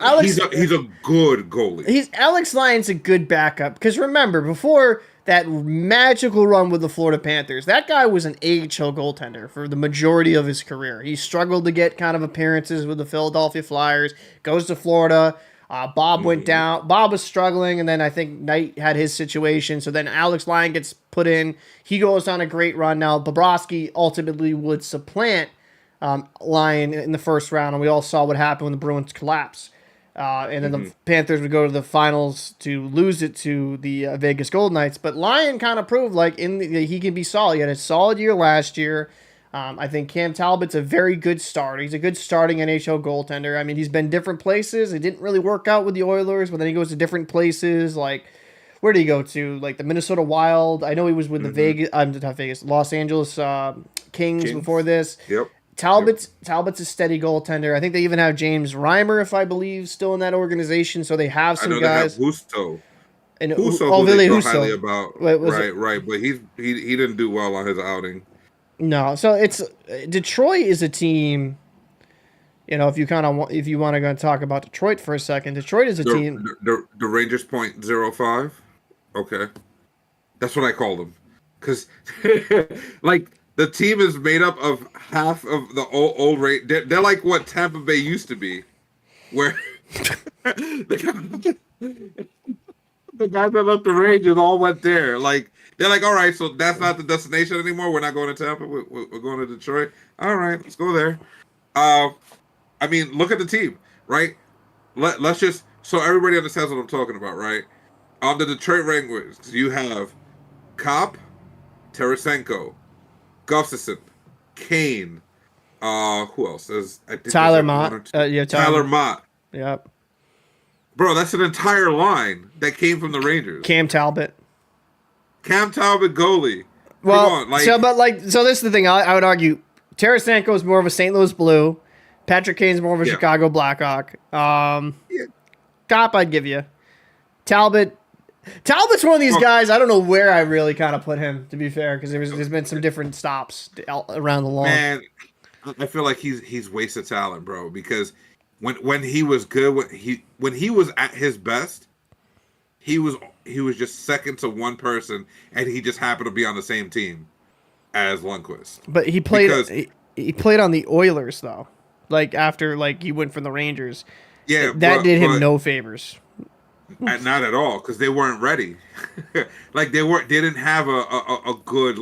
Alex, he's a good goalie. he's Alex Lyon's a good backup because remember before that magical run with the Florida Panthers, that guy was an AHL goaltender for the majority of his career. He struggled to get kind of appearances with the Philadelphia Flyers. Goes to Florida. Bob went Mm-hmm. down. Bob was struggling, and then I think Knight had his situation. So then Alex Lyon gets put in. He goes on a great run. Now Bobrovsky ultimately would supplant Lyon in the first round, and we all saw what happened when the Bruins collapsed. And then the Mm-hmm. Panthers would go to the finals to lose it to the Vegas Golden Knights. But Lyon kind of proved like he can be solid. He had a solid year last year. I think Cam Talbot's a very good starter. He's a good starting NHL goaltender. I mean, he's been different places. It didn't really work out with the Oilers, but then he goes to different places. Like, where did he go to? Like the Minnesota Wild. I know he was with the Mm-hmm. Vegas, not Vegas, Los Angeles Kings before Kings. this. Yep. Yep. Talbot's a steady goaltender. I think they even have James Reimer, if I believe, still in that organization. So they have I some know they have guys. Husto. And Husto, oh, who they Ville thought highly Husso. about. Wait, was it? Right, right. But he didn't do well on his outing. No. So it's Detroit is a team. You know, if you kind of if you want to go and talk about Detroit for a second, Detroit is a The team. the Rangers .05. Okay, that's what I call them, because like the team is made up of half of the old rate. They're like what Tampa Bay used to be, where the, the guys that left the Rangers all went there. Like they're like, all right, so that's not the destination anymore. We're not going to Tampa. We're going to Detroit. All right, let's go there. Uh, I mean, look at the team, right? Let's just so everybody understands what I'm talking about, right? On the Detroit Red Wings, you have Kopp, Tarasenko, Gustafson, Kane. Who else? I think there's Tyler like one Mott. or two. Yeah, Tyler Mott. Yep. Bro, that's an entire line that came from the Rangers. Cam Talbot. Cam Talbot goalie. Come Well, on, like so but like so this is the thing. I would argue Tarasenko is more of a St. Louis Blue. Patrick Kane's more of a yeah, Chicago Blackhawk. yeah. Cop, I'd give you. Talbot. Talbot's one of these Well, guys. I don't know where I really kind of put him. To be fair, because there's been some different stops around the lawn. man, I feel like he's wasted talent, bro. Because when he was good, when he was at his best, he was just second to one person, and he just happened to be on the same team as Lundqvist. But Because he played on the Oilers though. Like after like he went from the Rangers, yeah, that did him no favors. not at all because they weren't ready. Like they didn't have a good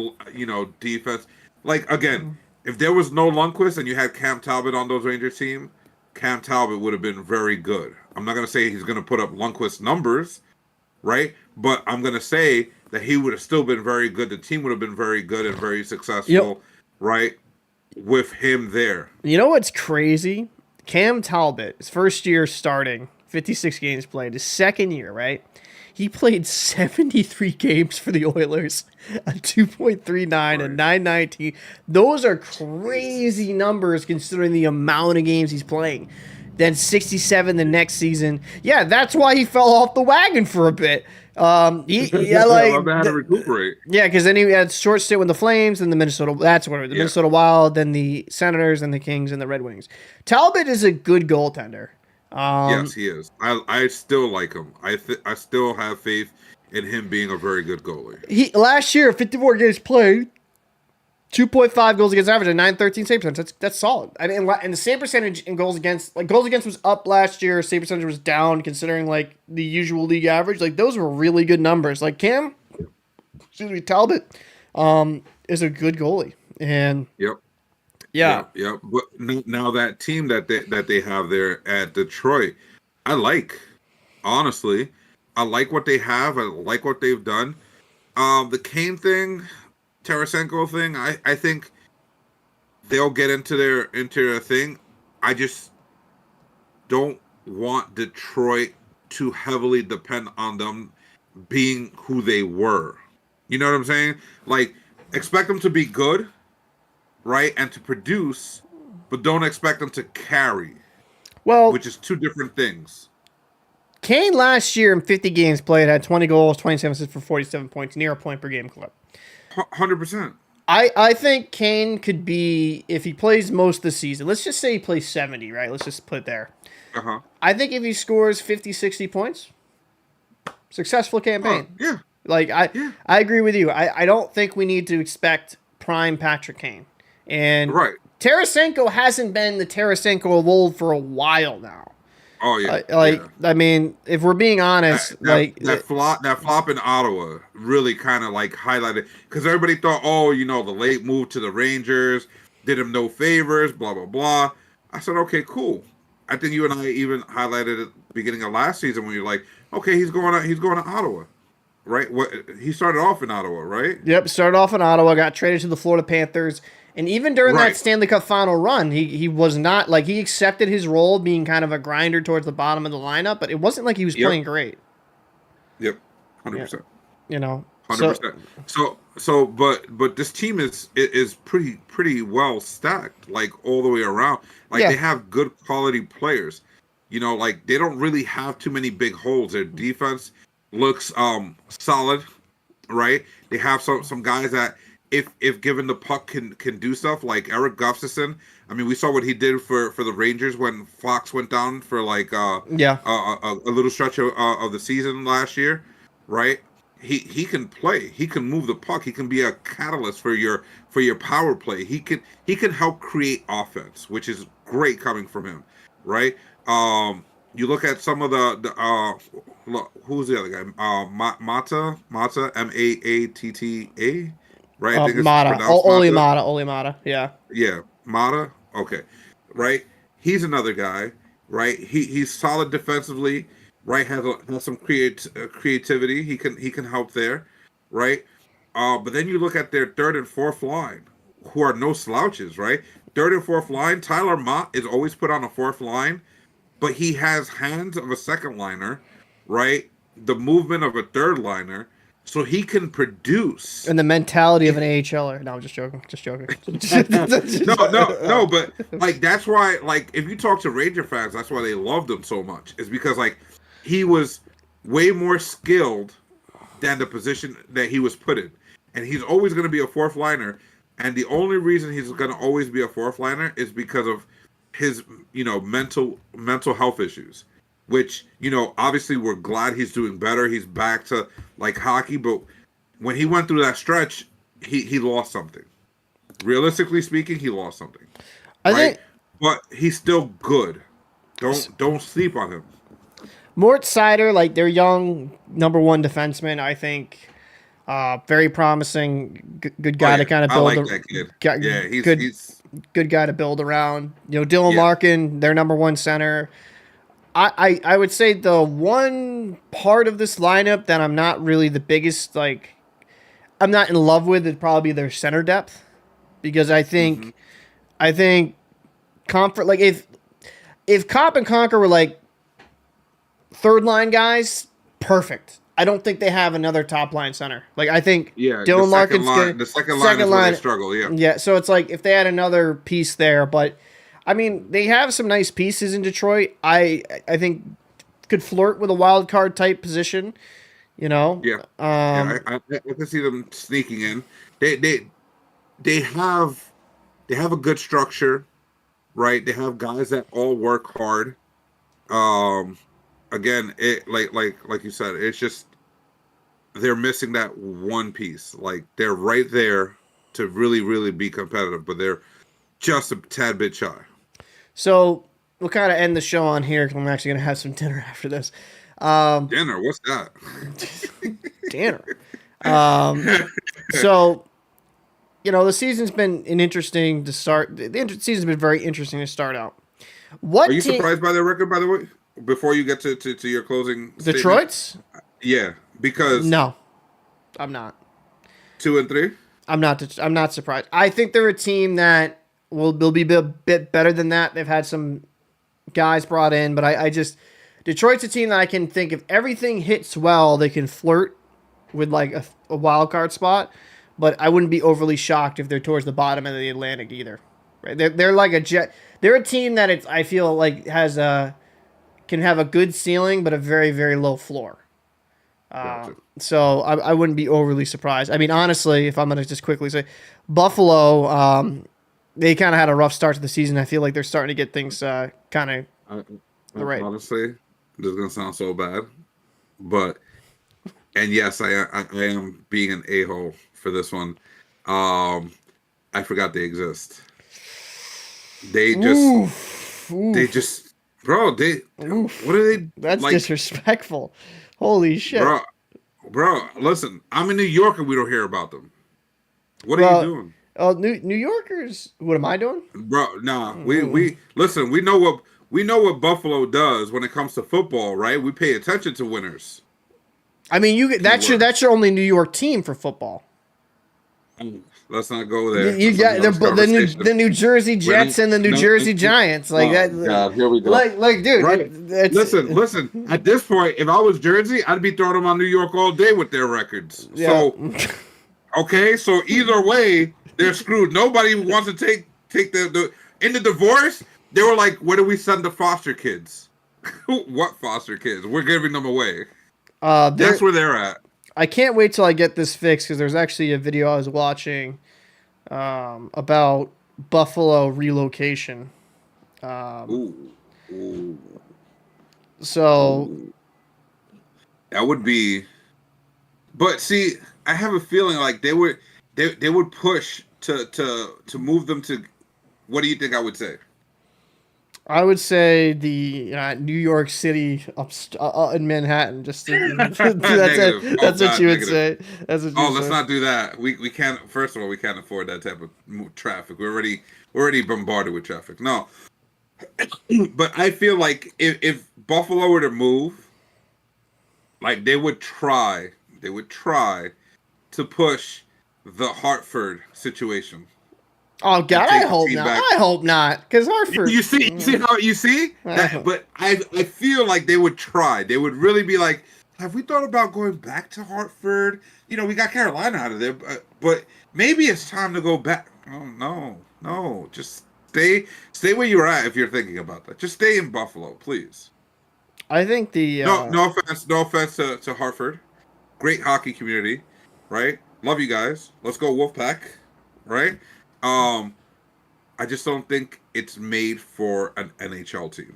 defense. Like again, if there was no Lundqvist and you had Cam Talbot on those Rangers team, Cam Talbot would have been very good. I'm not gonna say he's gonna put up Lundqvist numbers, right? But I'm gonna say that he would have still been very good. The team would have been very good and very Yep. successful, right? With him there. You know what's crazy? Cam Talbot, his first year starting, 56 games played. His second year, right? He played 73 games for the Oilers, a 2.39 and Right. 919. Those are crazy numbers considering the amount of games he's playing. Then 67 the next season. Yeah, that's why he fell off the wagon for a bit. Yeah, like I've had to recuperate. yeah, because then he had a short stint with the Flames and the Minnesota. That's what it was, the Yeah. Minnesota Wild, then the Senators and the Kings and the Red Wings. Talbot is a good goaltender. Yes, he is. I still like him. I still have faith in him being a very good goalie. He last year 54 games played, 2.5 goals against average and 913 save percentage. That's solid. I mean, and the save percentage in goals against, like goals against was up last year. Save percentage was down considering like the usual league average. Like those were really good numbers. Like Cam, excuse me, Talbot, is a good goalie. And Yep. yeah, Yep. But now that team that they have there at Detroit, I like. Honestly, I like what they have. I like what they've done. The Kane thing, Tarasenko thing, I think they'll get into their thing. I just don't want Detroit to heavily depend on them being who they were. You know what I'm saying? Like, expect them to be good, right, and to produce, but don't expect them to carry, well, which is two different things. Kane last year in 50 games played had 20 goals, 27 assists for 47 points, near a point per game clip. 100%. I think Kane could be, if he plays most of the season, let's just say he plays 70, right? Let's just put it there. Uh-huh. I think if he scores 50, 60 points, successful campaign. Yeah. Like, Yeah. I agree with you. I don't think we need to expect prime Patrick Kane. And Right. Tarasenko hasn't been the Tarasenko of old for a while now. Oh yeah. Like, Yeah. I mean, if we're being honest, that flop in Ottawa really kind of like highlighted, because everybody thought, oh, the late move to the Rangers did him no favors, blah blah blah. I said, okay, cool. I think you and I even highlighted at the beginning of last season when you're like, okay, he's going to Ottawa, right? What he started off in Ottawa, right? yep, started off in Ottawa, got traded to the Florida Panthers. And even during Right. that Stanley Cup final run, he was not like he accepted his role being kind of a grinder towards the bottom of the lineup, but it wasn't like he was Yep. playing great. Yep, 100%. You know, 100%. But this team is pretty well stacked, like all the way around. Like Yeah. they have good quality players. Like they don't really have too many big holes. Their defense looks solid, right? They have some guys that if given the puck can do stuff, like Eric Gustafsson. I mean, we saw what he did for the Rangers when Fox went down for like yeah. a little stretch of the season last year, right? He can play. He can move the puck. He can be a catalyst for your power play. He can help create offense, which is great coming from him, right? You look at some of who's the other guy? Mata Maatta, right? I think it's Mata, pronounced Oli Mata. Mata, yeah. Yeah, Mata. Okay, right. He's another guy, right? He's solid defensively, right? Has some creativity. He can help there, right? But then you look at their third and fourth line, who are no slouches, right? Third and fourth line. Tyler Mott is always put on a fourth line, but he has hands of a second liner, right? The movement of a third liner, so he can produce. And the mentality of an AHLer. No, I'm just joking. Just joking. No, but like that's why, like, if you talk to Ranger fans, that's why they loved him so much. Is because like he was way more skilled than the position that he was put in, and he's always going to be a fourth liner. And the only reason he's going to always be a fourth liner is because of his mental health issues, which obviously we're glad he's doing better. He's back to like hockey, but when he went through that stretch, he lost something. Realistically speaking, he lost something. I think, but he's still good. Don't sleep on him. Mort Seider, like their young number one defenseman, I think Very promising, good Oh guy to yeah, kind of I build like a that kid. got Yeah, he's good he's good guy to build around. Dylan yeah. Larkin, their number one center. I would say the one part of this lineup that I'm not really the biggest I'm not in love with is probably their center depth because Hmm. I think comfort like if Cop and Conquer were like third line guys, perfect. I don't think they have another top line center. Like I think Yeah, Dylan Larkin's good. the second line Second is where they line, struggle. Yeah, yeah. So it's like if they had another piece there, but I mean they have some nice pieces in Detroit. I think could flirt with a wild card type position. You know, yeah, yeah. I can see them sneaking in. They they they have they have a good structure, right? They have guys that all work hard. Um, Again, it like you said, it's just they're missing that one piece. Like they're right there to really be competitive, but they're just a tad bit shy. so we'll kind of end the show on here because I'm actually gonna have some dinner after this. Um, Dinner, what's that? dinner. Um, so the season's been an interesting to start. The season's been very interesting to start out. Are What you team? surprised by their record, by the way? Before you get to your closing statement, Detroit's? yeah, because No, I'm not. 2 and 3. I'm not surprised. I think they're a team that will be a bit better than that. They've had some guys brought in, but I just Detroit's a team that I can think if everything hits well, they can flirt with like a wild card spot. But I wouldn't be overly shocked if they're towards the bottom of the Atlantic either. Right? They're like a jet. They're a team that I feel like has a can have a good ceiling but a very low floor. Gotcha. So I wouldn't be overly surprised. I mean, honestly, if I'm going to just quickly say, Buffalo, they kind of had a rough start to the season. I feel like they're starting to get things kind of I, the right. honestly, this is gonna sound so bad, but and yes, I am being an a hole for this one. Um, I forgot they exist. They just Oof, they oof, just bro they what oof. are they That's like, disrespectful. Holy shit. bro? Bro, listen, I'm in New York and we don't hear about them. What are you Well, doing? New Yorkers, what am I doing? Bro, nah, we listen. We know what Buffalo does when it comes to football, right? We pay attention to winners. I mean, Keyword. that's your only New York team for football. Let's not go You, there. you Let's not got have this conversation. The New Jersey We're not, Jets and the New no, Jersey Giants like oh that. God, here we go. Like, dude, Right. it's Listen. At this point, if I was Jersey, I'd be throwing them on New York all day with their records. yeah. So okay, so either way, they're screwed. Nobody wants to take the in the divorce. They were like, "Where do we send the foster kids? What foster kids? We're giving them away." That's There. where they're at. I can't wait till I get this fixed because there's actually a video I was watching about Buffalo relocation. Um, Ooh, ooh, so ooh. That would be. But see, I have a feeling like they would push to move them to. What do you think I would say? I would say the New York City in Manhattan. Just that's Negative. it. Oh That's what God, you would negative. say. That's what you Oh, would let's say. not do that. We can't. First of all, we can't afford that type of traffic. We're already bombarded with traffic. No, but I feel like if Buffalo were to move, like they would try to push the Hartford situation Oh and God, I take the hope team not. back. I hope not, because Hartford. You see how you see that, but I feel like they would try. They would really be like, have we thought about going back to Hartford? We got Carolina out of there, but maybe it's time to go back. Oh no, no, just stay where you're at if you're thinking about that. Just stay in Buffalo, please. I think the No offense to Hartford. Great hockey community, right? Love you guys. Let's go Wolfpack, right? Um, I just don't think it's made for an NHL team.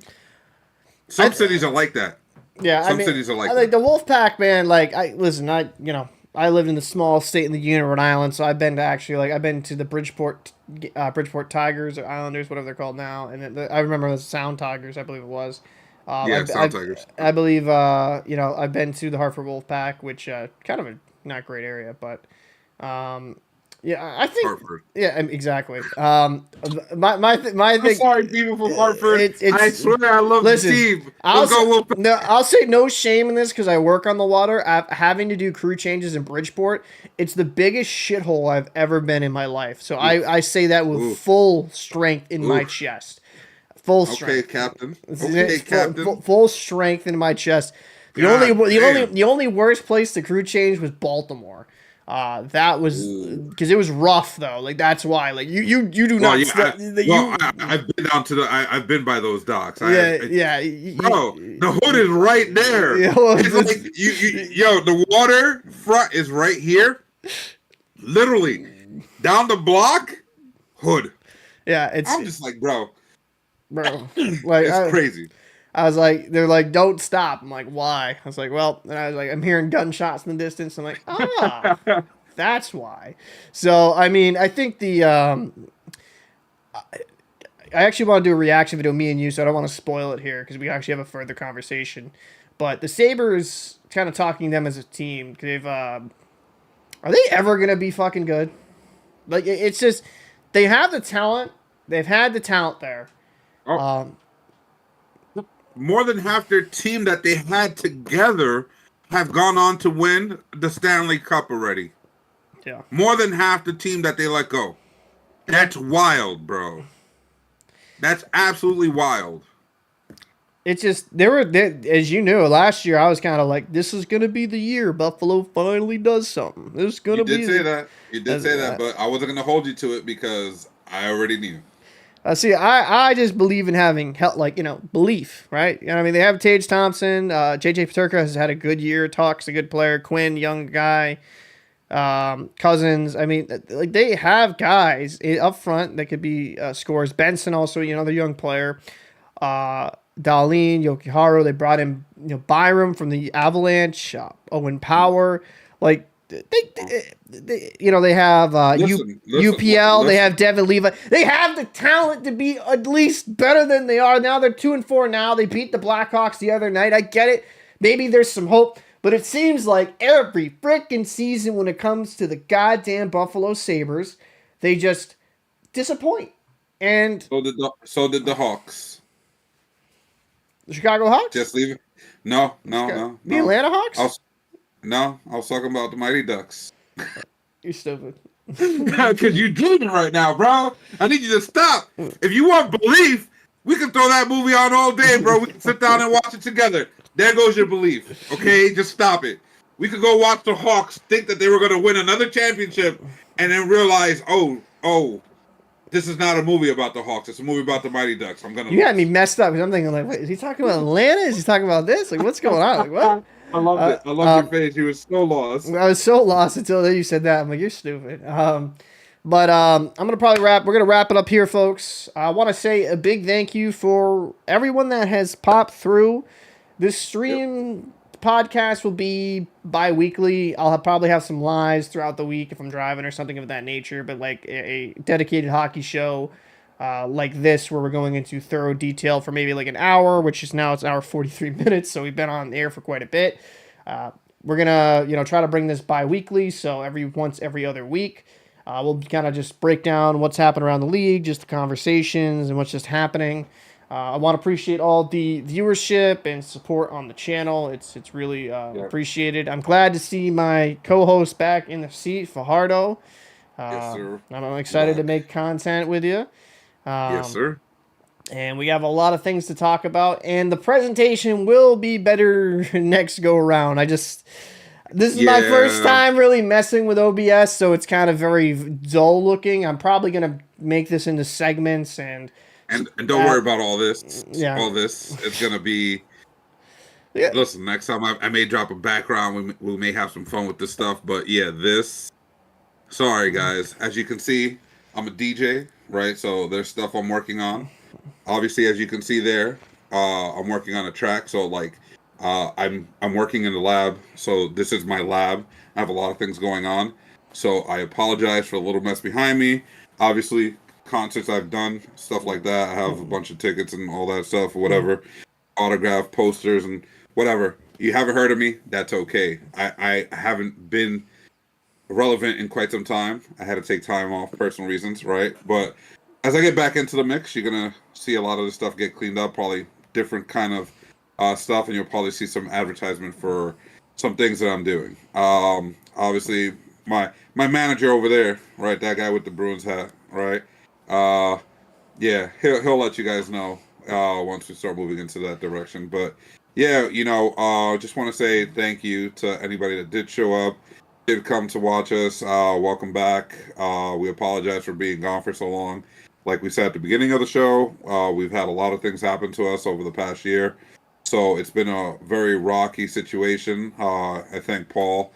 Some I cities are like that. Yeah, I Some mean, cities are I like like that. the Wolfpack, man. Like, I listen. I lived in the small state in the Union, Rhode Island, so I've been to I've been to the Bridgeport Tigers or Islanders, whatever they're called now, and I remember the Sound Tigers, I believe it was. Yeah, South Tigers. I believe I've been to the Hartford Wolfpack, which kind of a not great area, but um, yeah, I think Hartford. yeah, exactly. My I'm thing, sorry, people from Hartford. I it's swear I love the listen. team. Let's go, Wolf. I'll say no shame in this because I work on the water. Having to do crew changes in Bridgeport, it's the biggest shithole I've ever been in my life. So Oof, I say that with oof, full strength in my oof. chest. Full Okay, strength. Captain. It's Okay, Captain. full strength in my chest. God damn. The only worst place to crew change was Baltimore. That was Ooh. because it was rough though. Like that's why. Like you do Well, not yeah. you I've been down to the. I've been by those docks. yeah Bro, the hood is right there. you know, It's like yo, the water front is right here. Literally down the block, hood. yeah it's I'm just like, bro, bro like it's crazy. I was like, they're like, don't stop. I'm like, why? I was like, well, and I was like, I'm hearing gunshots in the distance. I'm like, ah, that's why. So, I mean, I think I actually want to do a reaction video, me and you, so I don't want to spoil it here because we actually have a further conversation. But the Sabres, kind of talking them as a team, they've, are they ever going to be fucking good? Like, it's just, they have the talent. They've had the talent there. Oh, Um, more than half their team that they had together have gone on to win the Stanley Cup already. yeah. More than half the team that they let go. That's wild, bro. That's absolutely wild. It's just as you knew last year. I was kind of like, this is gonna be the year Buffalo finally does something. This is You gonna did be say the. that. You did say that, but I wasn't gonna hold you to it because I already knew. See, I just believe in having help, like belief, right? You know, what I mean, they have Tage Thompson, JJ Paterka has had a good year. Talk's a good player. Quinn, young guy. Cousins. I mean, like they have guys up front that could be scores. Benson also, another young player. Darlene, Yokiharu. They brought in Byram from the Avalanche. Owen Power. Like they have UPL. They Listen. have Devin Levi. They have the talent to be at least better than they are now. They're 2-4 now. They beat the Blackhawks the other night. I get it. Maybe there's some hope. But it seems like every freaking season when it comes to the goddamn Buffalo Sabres, they just disappoint. And So did the Hawks. the Chicago Hawks? Just leave it. No, no, no, The no. Atlanta Hawks? I was talking about the Mighty Ducks. You're stupid. Because you're dreaming right now, bro. I need you to stop. If you want belief, we can throw that movie on all day, bro. We can sit down and watch it together. There goes your belief. Okay, just stop it. We could go watch the Hawks, think that they were going to win another championship, and then realize, oh, this is not a movie about the Hawks. It's a movie about the Mighty Ducks. I'm gonna. You had me messed up because I'm thinking like, wait, is he talking about Atlanta? Is he talking about this? Like, what's going on? Like, what? I loved it. I loved your face. You were so lost. I was so lost until you said that. I'm like, you're stupid. But I'm gonna probably wrap. We're gonna wrap it up here, folks. I want to say a big thank you for everyone that has popped through. This stream podcast will be bi-weekly. Probably have some lives throughout the week if I'm driving or something of that nature. But like a dedicated hockey show like this, where we're going into thorough detail for maybe like an hour, which is now it's an hour 43 minutes. So we've been on air for quite a bit. We're gonna try to bring this bi-weekly, so every other week. We'll kind of just break down what's happened around the league, just the conversations and what's just happening. I want to appreciate all the viewership and support on the channel. It's really appreciated. I'm glad to see my co-host back in the seat, Fajardo. Yes, sir. I'm excited to make content with you. Yes, sir. And we have a lot of things to talk about. And the presentation will be better next go around. This is my first time really messing with OBS, so it's kind of very dull looking. I'm probably going to make this into segments and don't worry about all this. Yeah. All this. It's going to be... Yeah. Listen, next time I may drop a background. We may have some fun with this stuff. But yeah, this... Sorry, guys. As you can see, I'm a DJ, right? So there's stuff I'm working on. Obviously, as you can see there, I'm working on a track. So like... I'm working in the lab, so this is my lab. I have a lot of things going on, so I apologize for the little mess behind me. Obviously, concerts I've done, stuff like that. I have a bunch of tickets and all that stuff, whatever. Autograph posters and whatever. You haven't heard of me, that's okay. I haven't been relevant in quite some time. I had to take time off, personal reasons, right? But as I get back into the mix, you're gonna see a lot of the stuff get cleaned up, probably different kind of stuff, and you'll probably see some advertisement for some things that I'm doing. Obviously, my manager over there, right, that guy with the Bruins hat, right? Uh, yeah, he'll let you guys know once we start moving into that direction. But yeah, just want to say thank you to anybody that did show up, did come to watch us. Welcome back. We apologize for being gone for so long. Like we said at the beginning of the show, we've had a lot of things happen to us over the past year, so it's been a very rocky situation. I thank Paul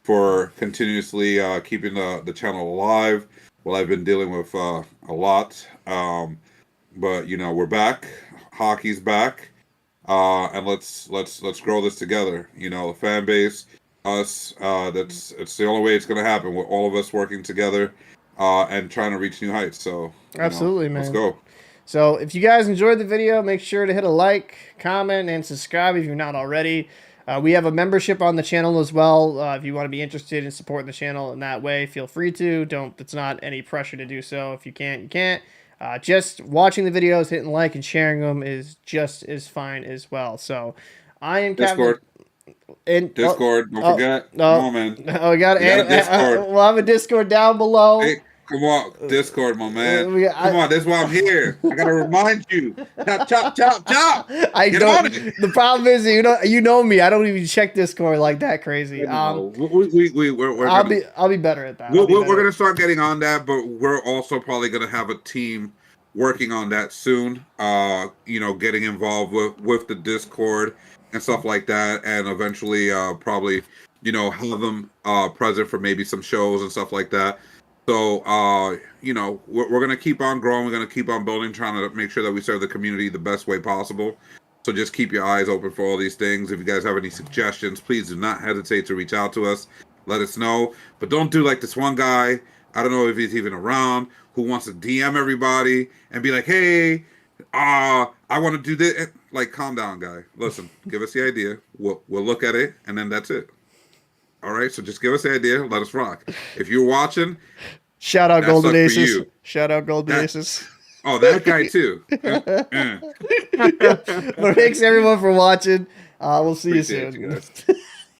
for continuously keeping the channel alive. Well, I've been dealing with a lot. But we're back. Hockey's back, and let's grow this together. The fan base, us. That's it's the only way it's gonna happen. With all of us working together, and trying to reach new heights. So Absolutely, let's man. go. So if you guys enjoyed the video, make sure to hit a like, comment, and subscribe if you're not already. We have a membership on the channel as well. If you want to be interested in supporting the channel in that way, feel free to. Don't. It's not any pressure to do so. If you can't, you can't. Just watching the videos, hitting like, and sharing them is just as fine as well. So I am Captain. Discord, And Discord. Don't oh, forget. Come oh, on, man. oh, we got We got a Discord. we'll have a Discord down below. Hey, come on, Discord, my man. We, Come on, this is why I'm here. I gotta remind you. Chop, chop, chop, chop. I Get don't. on it. The problem is, you know me. I don't even check Discord like that crazy. No, we're gonna, I'll be better at that. we're gonna start getting on that, but we're also probably gonna have a team working on that soon. Getting involved with the Discord and stuff like that, and eventually, probably, have them present for maybe some shows and stuff like that. So, we're gonna keep on growing. We're gonna keep on building, trying to make sure that we serve the community the best way possible. So just keep your eyes open for all these things. If you guys have any suggestions, please do not hesitate to reach out to us. Let us know. But don't do like this one guy, I don't know if he's even around, who wants to DM everybody and be like, hey, I want to do this. Like, calm down, guy. Listen, give us the idea. We'll look at it, and then that's it. All right? So just give us the idea. Let us rock. If you're watching, shout out that Golden sucks for Aces. you. Shout out Golden That- Aces. Oh, that guy, too. But thanks everyone for watching. We'll see Appreciate you you soon. guys.